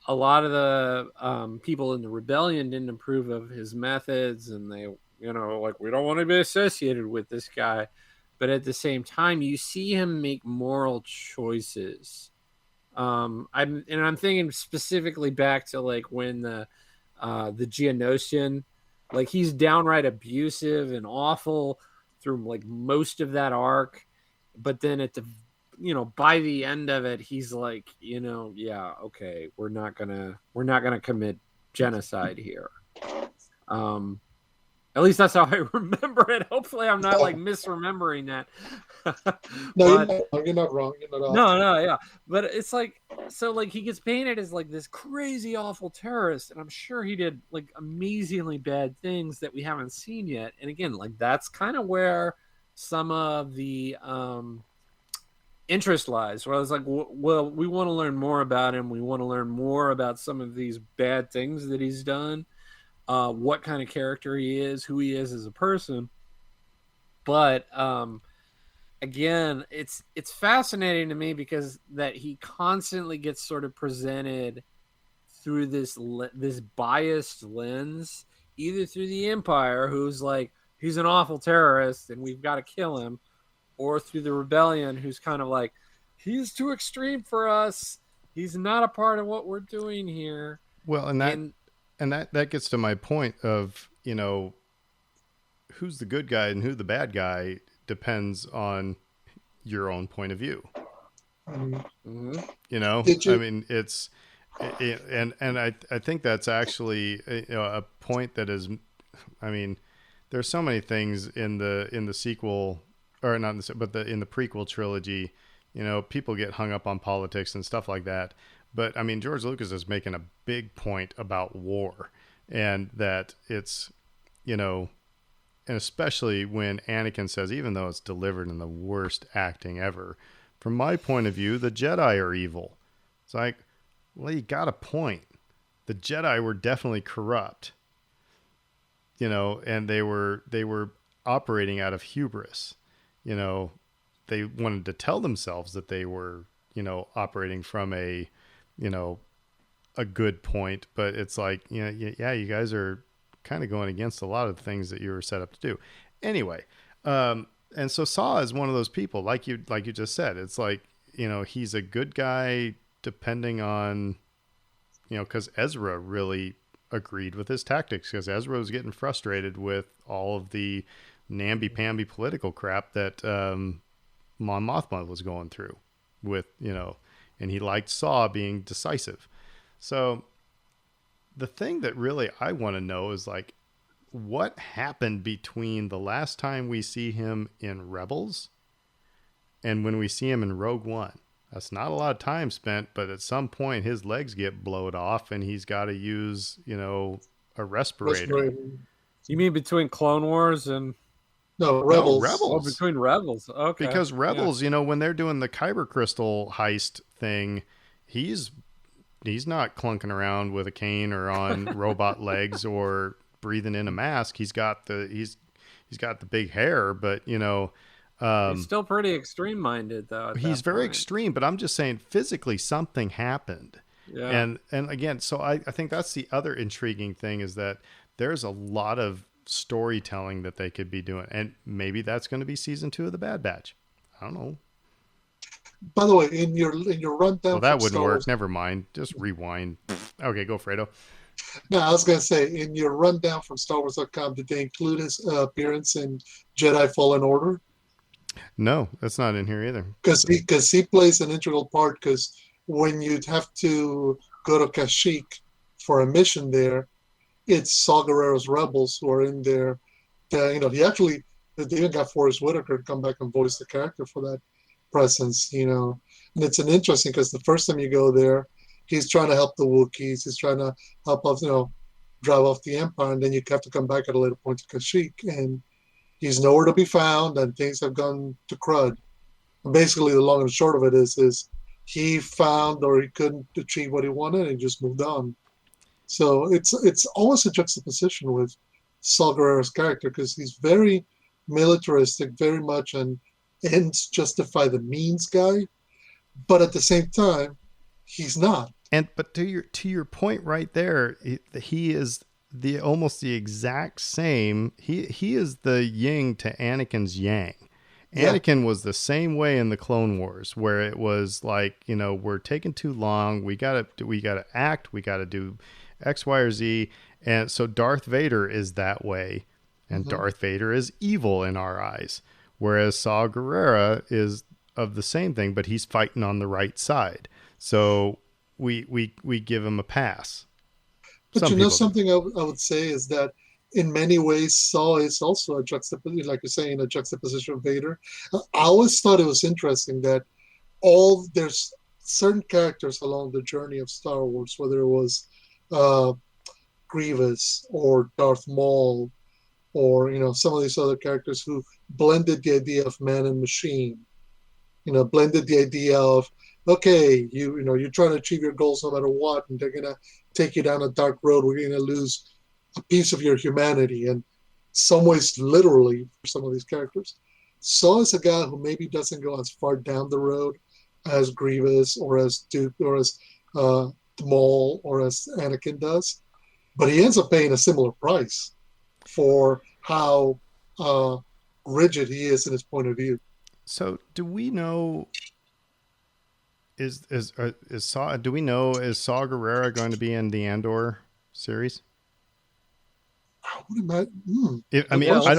a lot of the people in the rebellion didn't approve of his methods, and they, like, we don't want to be associated with this guy. But at the same time, you see him make moral choices. I'm thinking specifically back to like when the Geonosian, like, he's downright abusive and awful through like most of that arc, but then at the by the end of it, he's like, yeah, okay, we're not gonna commit genocide here. At least that's how I remember it. Hopefully I'm not like misremembering that. No, but, you're not wrong. You're not no, yeah. But it's like, so like he gets painted as like this crazy awful terrorist, and I'm sure he did like amazingly bad things that we haven't seen yet. And again, like, that's kind of where some of the interest lies, where I was like, well, we want to learn more about him. We want to learn more about some of these bad things that he's done, what kind of character he is, who he is as a person. But again, it's fascinating to me because that he constantly gets sort of presented through this biased lens, either through the Empire, who's like, he's an awful terrorist and we've got to kill him, or through the rebellion, who's kind of like, he's too extreme for us. He's not a part of what we're doing here. Well, and that gets to my point of, who's the good guy and who the bad guy depends on your own point of view. Mm-hmm. I mean, it's, and I think that's actually a point that is, I mean, there's so many things in the sequel, or not in the, but in the prequel trilogy, people get hung up on politics and stuff like that. But I mean, George Lucas is making a big point about war, and that it's, and especially when Anakin says, even though it's delivered in the worst acting ever, from my point of view, the Jedi are evil. It's like, well, you got a point. The Jedi were definitely corrupt, and they were operating out of hubris. They wanted to tell themselves that they were, operating from a good point, but it's like, yeah, you guys are kind of going against a lot of the things that you were set up to do. Anyway, and so Saw is one of those people, like you just said. It's like, he's a good guy depending on, because Ezra really agreed with his tactics, because Ezra was getting frustrated with all of the namby-pamby political crap that Mon Mothma was going through with, and he liked Saw being decisive. So the thing that really I want to know is, like, what happened between the last time we see him in Rebels and when we see him in Rogue One. That's not a lot of time spent, but at some point his legs get blowed off and he's got to use, a respirator. You mean between Clone Wars and... No, Rebels. No, Rebels. Oh, between Rebels. Okay. Because Rebels, when they're doing the Kyber crystal heist thing, he's not clunking around with a cane or on robot legs or breathing in a mask. He's got the big hair, but he's still pretty extreme minded though. He's very extreme, but I'm just saying physically something happened. Yeah. And again, so I think that's the other intriguing thing, is that there's a lot of storytelling that they could be doing, and maybe that's going to be season 2 of the Bad Batch. I don't know. By the way, in your rundown, well, that wouldn't work. Never mind. Just rewind. Okay, go Fredo. No, I was going to say, in your rundown from StarWars.com, did they include his appearance in Jedi Fallen Order? No, that's not in here either. Because he plays an integral part. Because when you'd have to go to Kashyyyk for a mission there, it's Saw Gerrera's rebels who are in there. They even got Forrest Whitaker to come back and voice the character for that presence, And it's an interesting because the first time you go there, he's trying to help the Wookiees. He's trying to help us, drive off the Empire, and then you have to come back at a later point to Kashyyyk, and he's nowhere to be found, and things have gone to crud. And basically, the long and short of it is he found or he couldn't achieve what he wanted, and he just moved on. So it's almost a juxtaposition with Saw Gerrera's character because he's very militaristic, very much an ends justify the means guy, but at the same time, he's not. But to your point right there, he is almost the exact same. He is the yin to Anakin's yang. Anakin was the same way in the Clone Wars, where it was like, we're taking too long. We gotta act. We gotta do X, Y, or Z. And so Darth Vader is that way, and Darth Vader is evil in our eyes. Whereas Saw Gerrera is of the same thing, but he's fighting on the right side. So we give him a pass. But something I would say is that in many ways, Saw is also a juxtaposition, like you're saying, a juxtaposition of Vader. I always thought it was interesting that there's certain characters along the journey of Star Wars, whether it was Grievous or Darth Maul or some of these other characters who blended the idea of man and machine, blended the idea of, okay, you're trying to achieve your goals no matter what, and they're going to take you down a dark road where you're going to lose a piece of your humanity, and some ways literally for some of these characters. Saw is a guy who maybe doesn't go as far down the road as Grievous or as Duke or as Maul or as Anakin does, but he ends up paying a similar price for how rigid he is in his point of view. So do we know? Is Saw Gerrera going to be in the Andor series? Let's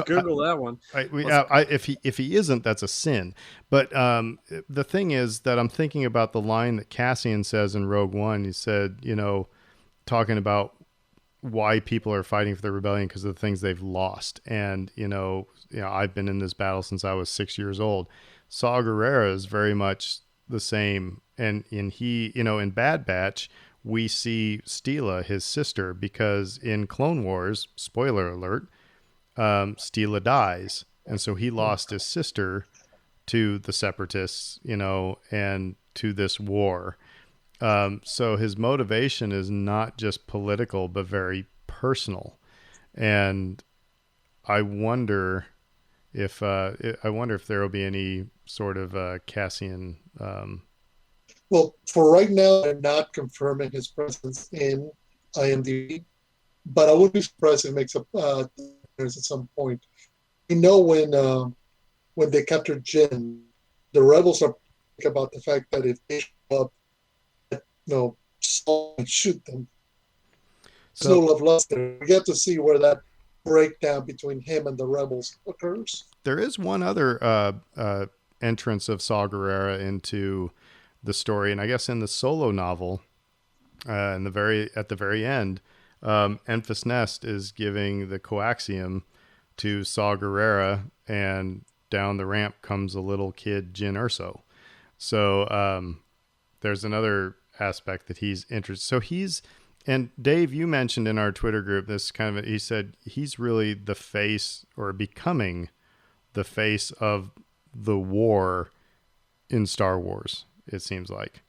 Google that one. If he isn't, that's a sin. But the thing is that I'm thinking about the line that Cassian says in Rogue One. He said, talking about why people are fighting for the rebellion because of the things they've lost. And I've been in this battle since I was 6 years old. Saw Gerrera is very much the same. And he, in Bad Batch, we see Steela, his sister, because in Clone Wars, spoiler alert, Steela dies. And so he lost his sister to the Separatists, and to this war. So his motivation is not just political, but very personal. And I wonder if there will be any sort of Cassian. Well, for right now, they're not confirming his presence in IMDb, but I would be surprised if it makes appearance at some point. We know when they captured Jin, the rebels are about the fact that if they show up, Saul and shoot them. So, no love lost there. We get to see where that breakdown between him and the rebels occurs. There is one other entrance of Saw Gerrera into the story, and I guess in the solo novel, at the very end, Enfys Nest is giving the coaxium to Saw Gerrera, and down the ramp comes a little kid, Jyn Erso. So there's another aspect that he's interested. And Dave, you mentioned in our Twitter group this he said he's really the face, or becoming the face of the war in Star Wars. It seems like,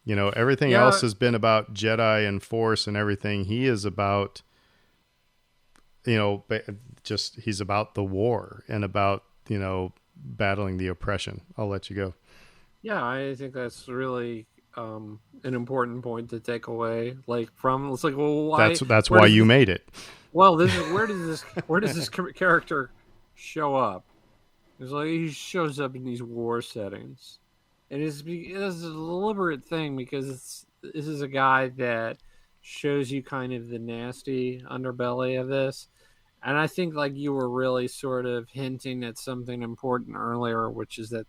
everything else has been about Jedi and Force and everything. He is about, he's about the war and about, battling the oppression. I'll let you go. Yeah, I think that's really an important point to take away. Like from, it's like, well, why? That's why you made it. Well, where does this character show up? It's like he shows up in these war settings. And it's a deliberate thing because this is a guy that shows you kind of the nasty underbelly of this. And I think like you were really sort of hinting at something important earlier, which is that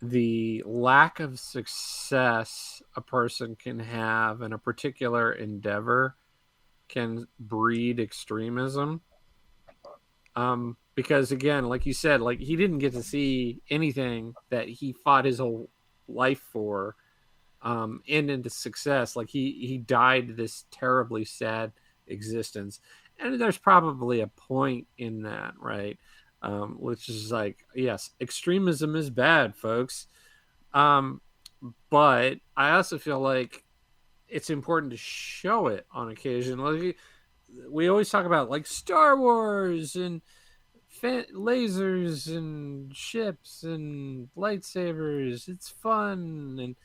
the lack of success a person can have in a particular endeavor can breed extremism. Because again, like you said, like he didn't get to see anything that he fought his whole life for end into success. Like he died this terribly sad existence. And there's probably a point in that, right? Which is like, yes, extremism is bad, folks. But I also feel like it's important to show it on occasion. Like we always talk about like Star Wars and lasers and ships and lightsabers. It's fun, and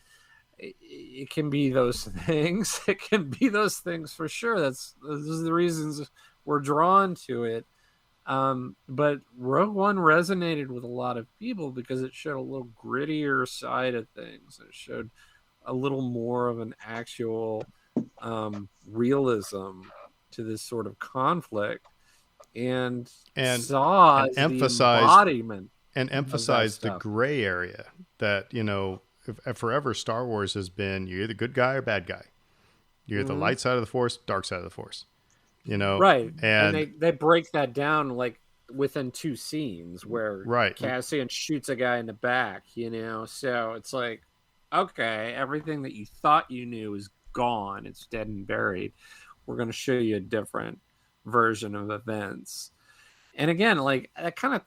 it can be those things. It can be those things for sure. Those are the reasons we're drawn to it. But Rogue One resonated with a lot of people because it showed a little grittier side of things. It showed a little more of an actual realism to this sort of conflict, and Saw and as the embodiment and emphasize the gray area that, you know, if forever Star Wars has been you're either good guy or bad guy. You're the light side of the Force, dark side of the Force. You know, right? And they break that down like within 2 scenes where Cassian shoots a guy in the back. You know, so it's like, okay, everything that you thought you knew is gone. It's dead and buried. We're going to show you a different version of events. And again, like that kind of,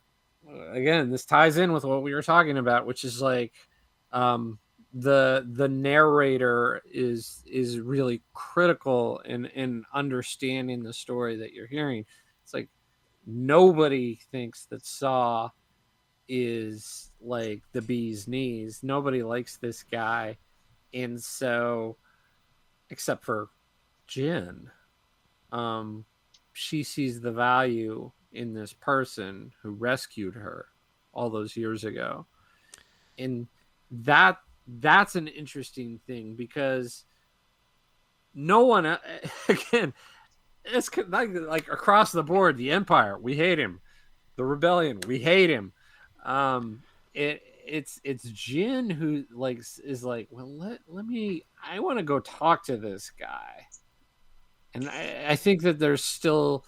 again, this ties in with what we were talking about, which is like the narrator is really critical in understanding the story that you're hearing. It's like nobody thinks that Saw is like the bee's knees. Nobody likes this guy. And so, except for Jin, she sees the value in this person who rescued her all those years ago. And that's an interesting thing because no one, again, it's like across the board, the Empire, we hate him. The Rebellion, we hate him. It's Jin who like is like, well, let me, I want to go talk to this guy. And I think that there's still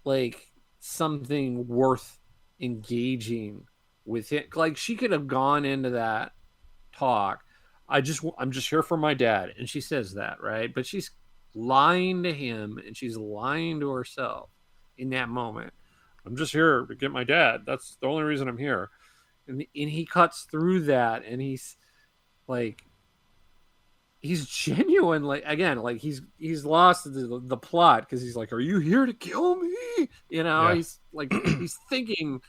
like something worth engaging with it. Like she could have gone into that talk. I'm just here for my dad. And she says that, right? But she's lying to him and she's lying to herself in that moment. I'm just here to get my dad. That's the only reason I'm here. And he cuts through that and he's like, he's genuine, like again, like he's lost the plot because he's like, are you here to kill me? You know, yeah. He's like he's thinking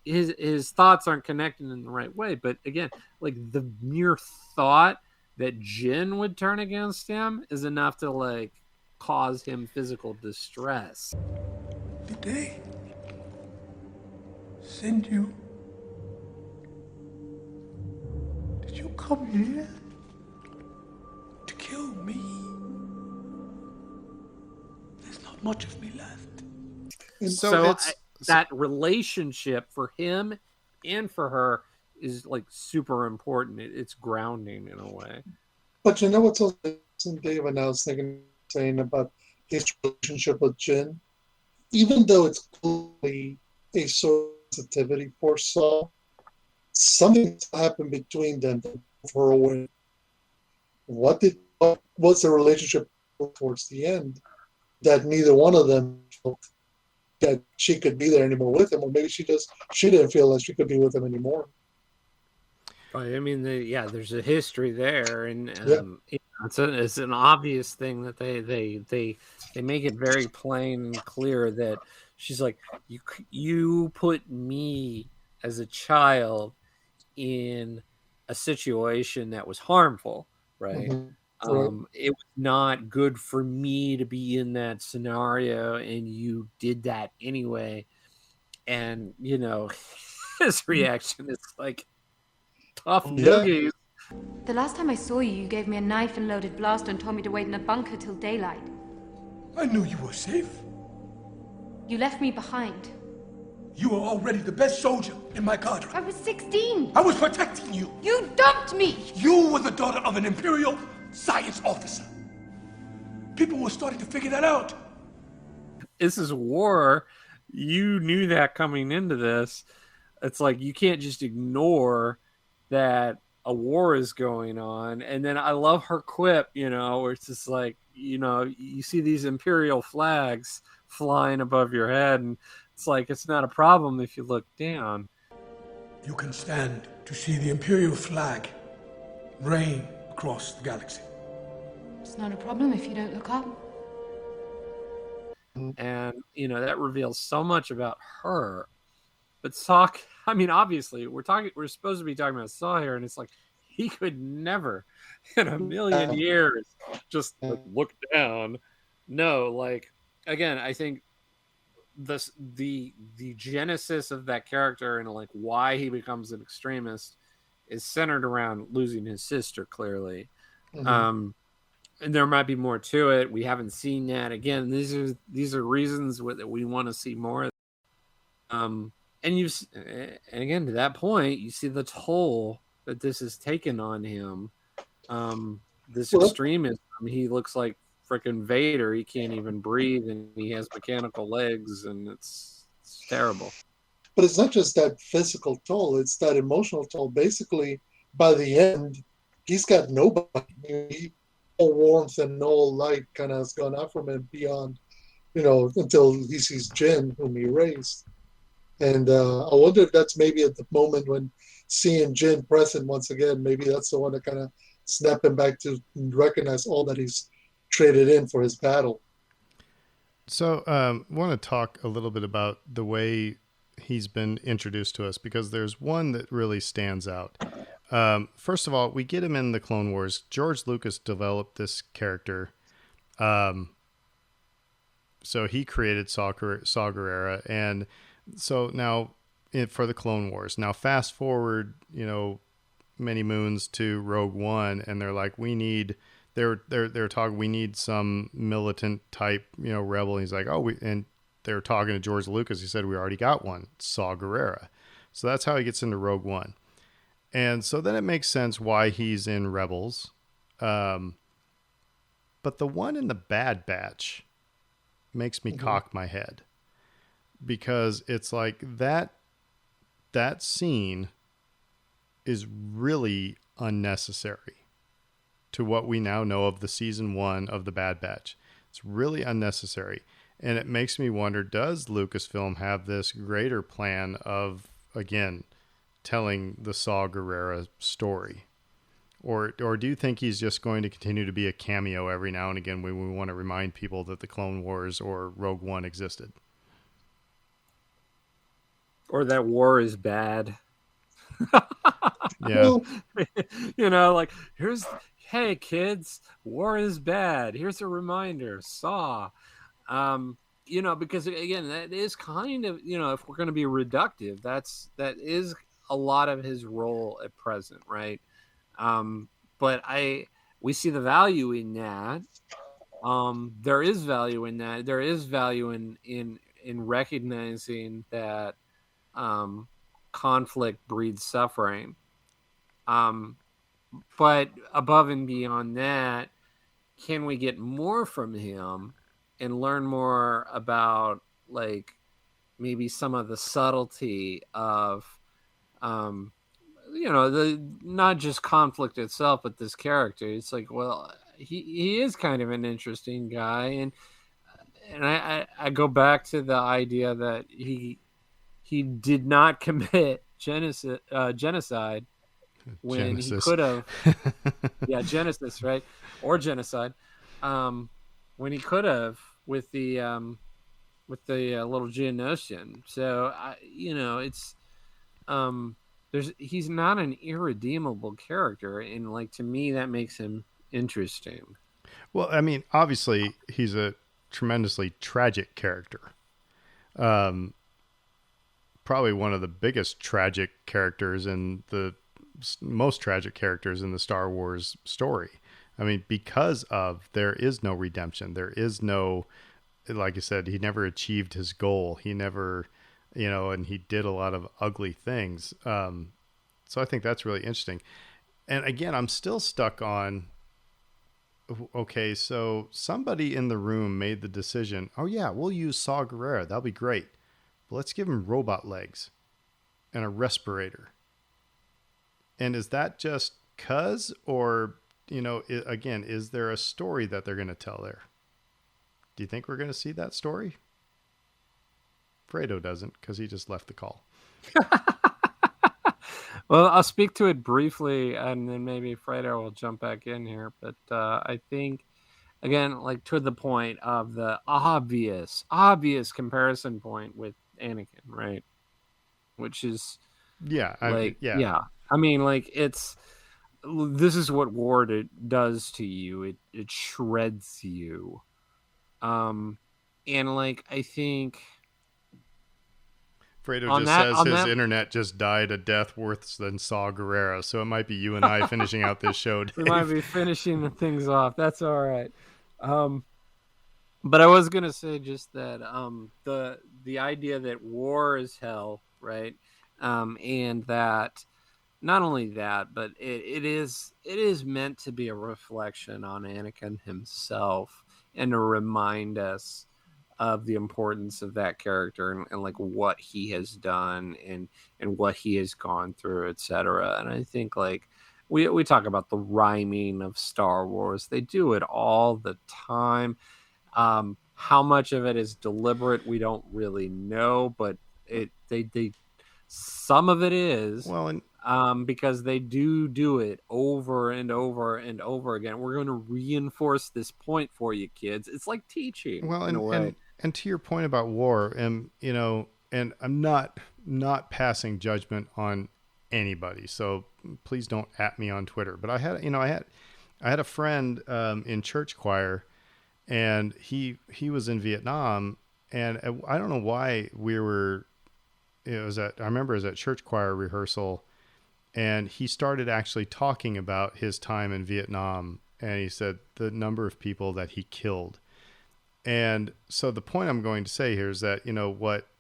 his thoughts aren't connecting in the right way. But again, like the mere thought that Jin would turn against him is enough to like cause him physical distress. Did they send you? Did you come here to kill me? There's not much of me left. So that relationship for him and for her is like super important. It's grounding in a way. But you know what's also interesting, Dave, and I was saying about his relationship with Jin, even though it's clearly a sort of sensitivity for Saw, something happened between them for a while. What was the relationship towards the end that neither one of them felt that she could be there anymore with him, or maybe she didn't feel like she could be with him anymore. I mean, there's a history there, and it's an obvious thing that they make it very plain and clear that she's like, you put me as a child in a situation that was harmful, right? Mm-hmm. It was not good for me to be in that scenario, and you did that anyway. And you know, his reaction is like tough noogies. The last time I saw you, you gave me a knife and loaded blaster and told me to wait in a bunker till daylight. I knew you were safe. You left me behind. You were already the best soldier in my cadre. I was 16. I was protecting you. You dumped me. You were the daughter of an Imperial science officer. People were starting to figure that out. This is war. You knew that coming into this. It's like you can't just ignore that a war is going on. And then I love her quip, where it's just like, you see these Imperial flags flying above your head, and it's like it's not a problem if you look down. You can stand to see the Imperial flag reign across the galaxy. It's not a problem if you don't look up. And that reveals so much about her. But Saw, obviously we're supposed to be talking about Saw here, and it's like he could never in a million years just look down. No, like, again, I think the genesis of that character and like why he becomes an extremist is centered around losing his sister, clearly. And there might be more to it. We haven't seen that. Again, these are reasons that we want to see more. And again, to that point, you see the toll that this has taken on him. This extremism. He looks like freaking Vader. He can't even breathe, and he has mechanical legs, and it's terrible. But it's not just that physical toll; it's that emotional toll. Basically, by the end, he's got nobody. All warmth and all light kind of has gone out from him beyond, until he sees Jin, whom he raised. And I wonder if that's maybe at the moment when seeing Jin present once again, maybe that's the one that kind of snapped him back to recognize all that he's traded in for his battle. So I want to talk a little bit about the way he's been introduced to us, because there's one that really stands out. First of all, we get him in the Clone Wars. George Lucas developed this character. So he created Saw Gerrera. And so now for the Clone Wars, now fast forward, many moons to Rogue One, and they're like, they're talking, we need some militant type, rebel. And he's like, and they're talking to George Lucas. He said, we already got one, Saw Gerrera. So that's how he gets into Rogue One. And so then it makes sense why he's in Rebels. But the one in the Bad Batch makes me cock my head, because it's like that scene is really unnecessary to what we now know of the season 1 of the Bad Batch. It's really unnecessary. And it makes me wonder, does Lucasfilm have this greater plan of, again, telling the Saw Gerrera story? Or do you think he's just going to continue to be a cameo every now and again when we want to remind people that the Clone Wars or Rogue One existed? Or that war is bad. Yeah. Like, hey kids, war is bad. Here's a reminder, Saw. Because again, that is kind of, if we're going to be reductive, that is a lot of his role at present, right? But we see the value in that. There is value in that. There is value in recognizing that conflict breeds suffering. But above and beyond that, can we get more from him and learn more about, like, maybe some of the subtlety of the not just conflict itself, but this character? It's like, well, he is kind of an interesting guy, and I go back to the idea that he did not commit genocide when he could have. Yeah, Genesis, right? Or genocide. When he could have with the little Geonosian. So it's he's not an irredeemable character, and, like, to me that makes him interesting. Well, I mean, obviously he's a tremendously tragic character. Probably one of the biggest tragic characters and the most tragic characters in the Star Wars story. I mean, because there is no redemption. There is no, like I said, he never achieved his goal. He never and he did a lot of ugly things. So I think that's really interesting. And again, I'm still stuck on, okay, so somebody in the room made the decision, oh yeah, we'll use Saw Gerrera. That'll be great. But let's give him robot legs and a respirator. And is that just cuz, or, again, is there a story that they're going to tell there? Do you think we're going to see that story? Fredo doesn't, because he just left the call. Well, I'll speak to it briefly, and then maybe Fredo will jump back in here. But I think, again, like to the point of the obvious comparison point with Anakin, right? Which is Yeah. yeah. I mean, like this is what war does to you. It shreds you. And like I think Fredo just says his internet just died a death worse than Saw Gerrera, so it might be you and I finishing out this show, Dave. We might be finishing the things off. That's all right. But I was gonna say just that the idea that war is hell, right? And that not only that, but it is meant to be a reflection on Anakin himself and to remind us of the importance of that character and like what he has done and what he has gone through, etc. And I think like we talk about the rhyming of Star Wars. They do it all the time. How much of it is deliberate, we don't really know, but they some of it is. Well, and because they do it over and over and over again. We're going to reinforce this point for you, kids. It's like teaching. Well, in a way. And to your point about war, and and I'm not passing judgment on anybody, so please don't at me on Twitter. But I had a friend in church choir, and he was in Vietnam, and I don't know why we were. I remember it was at church choir rehearsal, and he started actually talking about his time in Vietnam, and he said the number of people that he killed. And so the point I'm going to say here is that,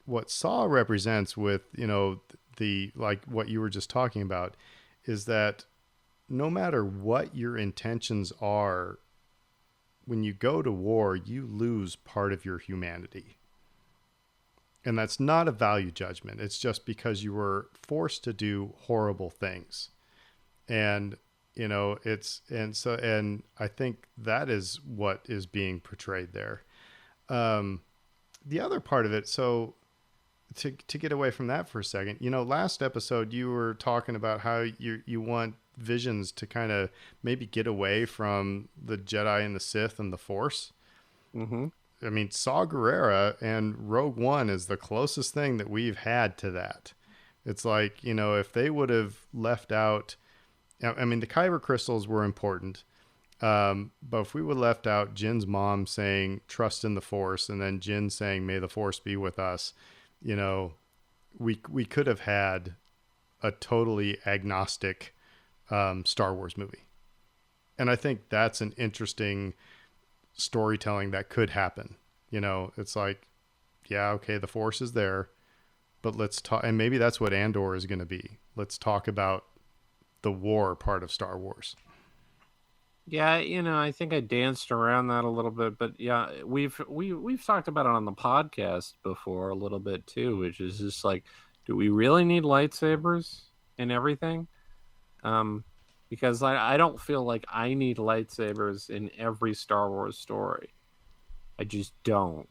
what Saw represents with, the, like what you were just talking about, is that no matter what your intentions are, when you go to war, you lose part of your humanity. And that's not a value judgment. It's just because you were forced to do horrible things. And, and I think that is what is being portrayed there. The other part of it, so to get away from that for a second, last episode you were talking about how you want Visions to kind of maybe get away from the Jedi and the Sith and the Force. Mm-hmm. I mean, Saw Gerrera and Rogue One is the closest thing that we've had to that. It's like, if they would have left out, I mean, the Kyber crystals were important. But if we would have left out Jin's mom saying, trust in the Force, and then Jin saying, may the Force be with us, we could have had a totally agnostic Star Wars movie. And I think that's an interesting storytelling that could happen. It's like, yeah, okay, the Force is there, but let's talk, and maybe that's what Andor is going to be. Let's talk about the war part of Star Wars. Yeah, I think I danced around that a little bit, but yeah, we've talked about it on the podcast before a little bit too, which is just like, do we really need lightsabers in everything? Because I don't feel like I need lightsabers in every Star Wars story. I just don't.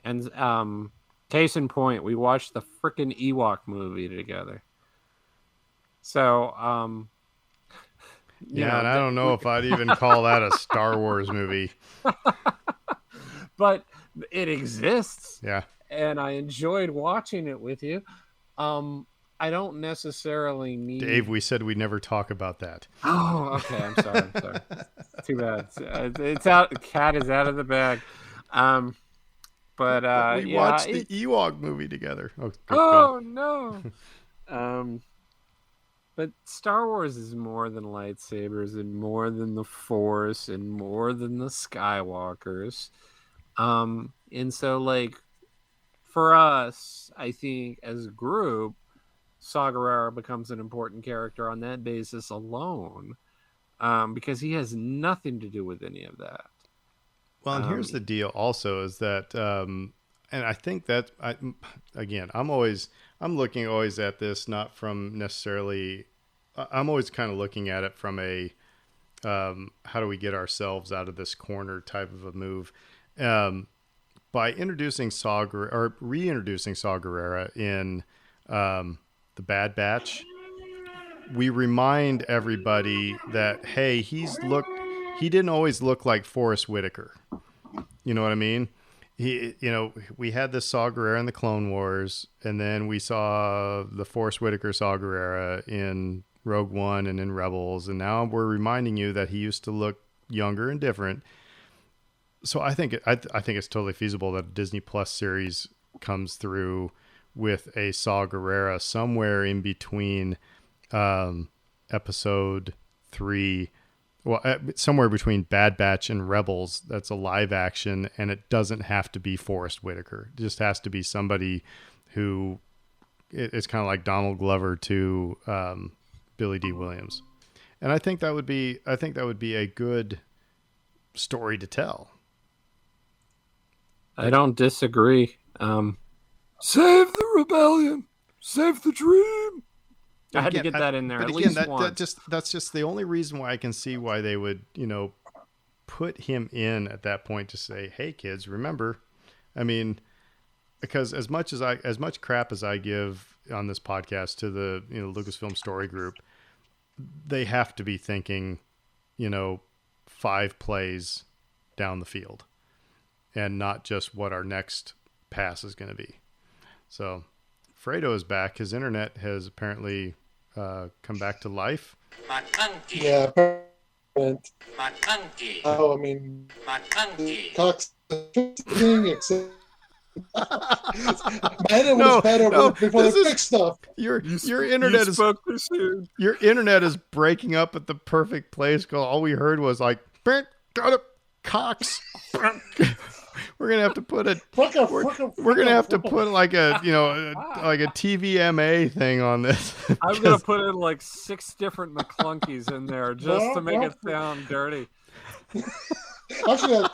And case in point, we watched the frickin' Ewok movie together. So, and I don't know if I'd even call that a Star Wars movie. But it exists. Yeah. And I enjoyed watching it with you. I don't necessarily need... Dave, we said we'd never talk about that. Oh, okay. I'm sorry. Too bad. It's out. The cat is out of the bag. But we watched the Ewok movie together. Oh no. But Star Wars is more than lightsabers and more than the Force and more than the Skywalkers. And so, like, for us, I think as a group, Saw Gerrera becomes an important character on that basis alone, because he has nothing to do with any of that. Well, and here's the deal also is that, and I think that again, I'm looking always at this, not from necessarily, I'm always kind of looking at it from a, how do we get ourselves out of this corner type of a move. By introducing reintroducing Saw Gerrera in the Bad Batch, we remind everybody that, hey, he didn't always look like Forrest Whitaker. You know what I mean? We had this Saw Gerrera in the Clone Wars, and then we saw the Forrest Whitaker Saw Gerrera in Rogue One and in Rebels, and now we're reminding you that he used to look younger and different. So I think it's totally feasible that a Disney Plus series comes through with a Saw Gerrera somewhere in between episode 3, somewhere between Bad Batch and Rebels. That's a live action, and it doesn't have to be Forrest Whitaker. It just has to be somebody who it's kind of like Donald Glover to Billy D. Williams, and I think that would be a good story to tell. I don't disagree. Save the rebellion, save the dream. I had to get that in there. But at again, least once. that's just the only reason why I can see why they would, put him in at that point to say, "Hey, kids, remember." I mean, because as much crap as I give on this podcast to the Lucasfilm Story Group, they have to be thinking, 5 plays down the field, and not just what our next pass is going to be. So, Fredo is back. His internet has apparently come back to life. Yeah, apparently. Oh, I mean, Cox thing, except man, was better before they fixed stuff. Your internet is breaking up at the perfect place. Cause all we heard was like, got it, Cox. We're gonna have to put like a like a TVMA thing on this. I'm gonna put in like 6 different McClunkies in there just to make it sound dirty. Actually, I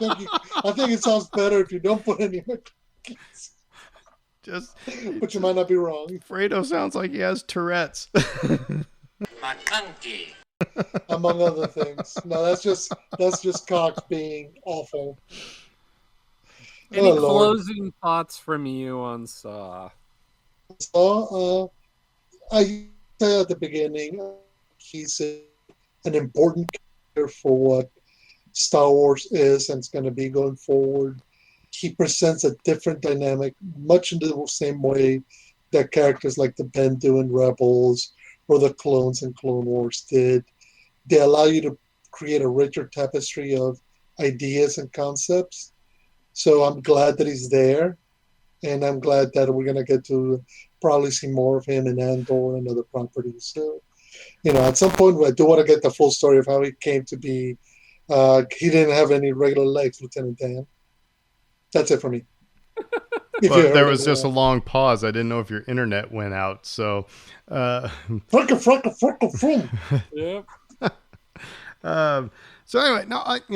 think it sounds better if you don't put any McClunkies. But you might not be wrong. Fredo sounds like he has Tourette's. McClunky. Among other things. No, that's just Cox being awful. Any closing thoughts from you on Saw? I said at the beginning, he's an important character for what Star Wars is and it's going to be going forward. He presents a different dynamic, much in the same way that characters like the Bendu in Rebels or the clones in Clone Wars did. They allow you to create a richer tapestry of ideas and concepts. So I'm glad that he's there, and I'm glad that we're going to get to probably see more of him in Andor and other properties. So, at some point, I do want to get the full story of how he came to be. He didn't have any regular legs, Lieutenant Dan. That's it for me. But there was just a long pause. I didn't know if your internet went out. So, Yep. So anyway,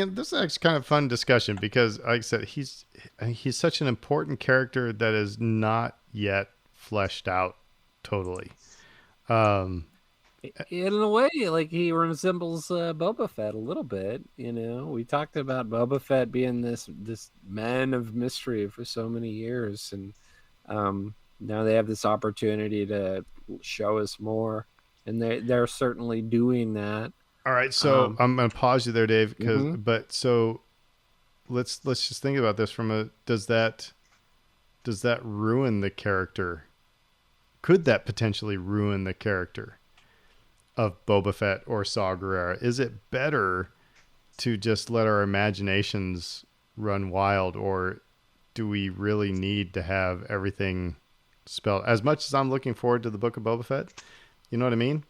this is actually kind of fun discussion because, like I said, he's such an important character that is not yet fleshed out totally. In a way, like he resembles Boba Fett a little bit. We talked about Boba Fett being this man of mystery for so many years, and now they have this opportunity to show us more, and they're certainly doing that. All right, so I'm going to pause you there, Dave. But so let's just think about this does that ruin the character? Could that potentially ruin the character of Boba Fett or Saw Gerrera? Is it better to just let our imaginations run wild, or do we really need to have everything spelled? As much as I'm looking forward to the Book of Boba Fett, you know what I mean?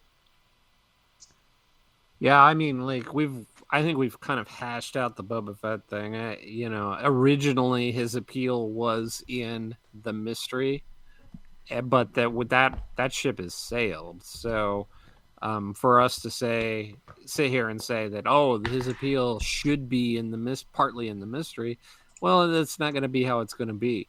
Yeah, I mean, like I think we've kind of hashed out the Boba Fett thing. Originally his appeal was in the mystery, but that ship has sailed. So for us to sit here and say that his appeal should be in partly in the mystery, well, that's not going to be how it's going to be.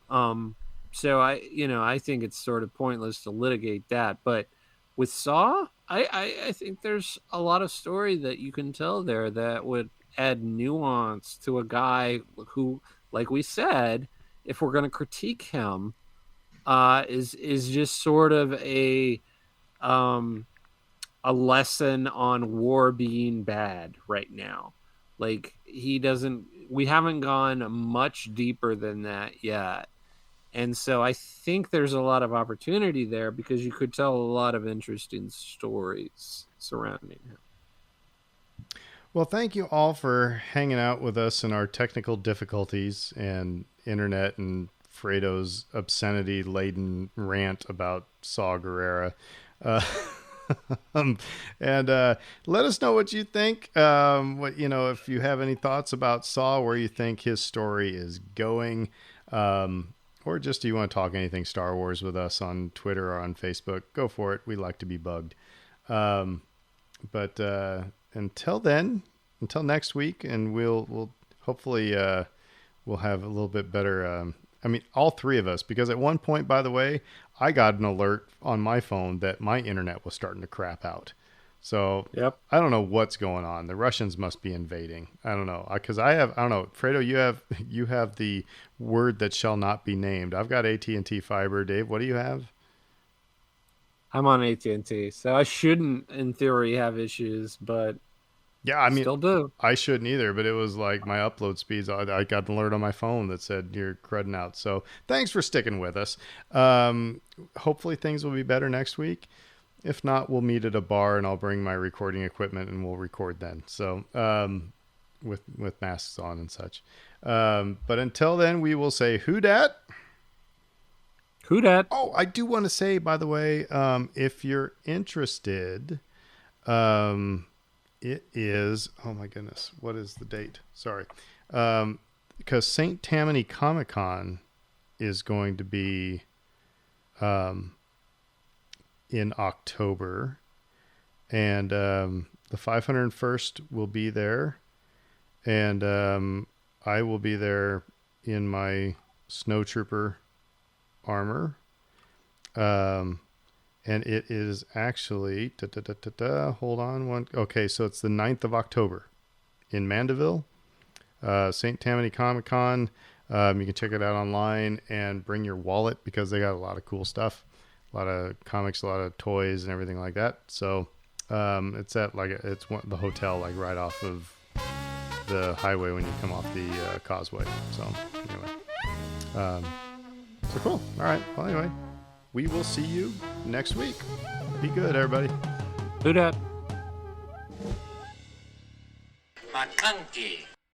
So I think it's sort of pointless to litigate that. But with Saw, I think there's a lot of story that you can tell there that would add nuance to a guy who, like we said, if we're going to critique him, is just sort of a lesson on war being bad right now. Like we haven't gone much deeper than that yet. And so I think there's a lot of opportunity there because you could tell a lot of interesting stories surrounding him. Well, thank you all for hanging out with us in our technical difficulties and internet and Fredo's obscenity-laden rant about Saw Gerrera. And let us know what you think. If you have any thoughts about Saw, where you think his story is going. Or just do you want to talk anything Star Wars with us on Twitter or on Facebook, go for it. We like to be bugged. But until next week, and we'll hopefully we'll have a little bit better. All three of us, because at one point, by the way, I got an alert on my phone that my internet was starting to crap out. So yep. I don't know what's going on. The Russians must be invading. I don't know. Because I don't know. Fredo, you have the word that shall not be named. I've got AT&T fiber. Dave, what do you have? I'm on AT&T, so I shouldn't, in theory, have issues, but yeah, still do. I shouldn't either, but it was like my upload speeds. I got an alert on my phone that said you're crudding out. So thanks for sticking with us. Hopefully things will be better next week. If not, we'll meet at a bar and I'll bring my recording equipment and we'll record then. So with masks on and such. But until then, we will say who dat? Who dat? Oh, I do want to say, by the way, if you're interested, it is, oh my goodness, what is the date? Sorry. Because St. Tammany Comic-Con is going to be in October, and the 501st will be there, and I will be there in my snowtrooper armor, and it is actually hold on one. Okay, so it's the 9th of October in Mandeville, St. Tammany Comic-Con. You can check it out online and bring your wallet because they got a lot of cool stuff. A lot of comics, a lot of toys, and everything like that. So it's at the hotel, like right off of the highway when you come off the causeway. So anyway, so cool. All right. Well, anyway, we will see you next week. Be good, everybody. Who dat? McClunky.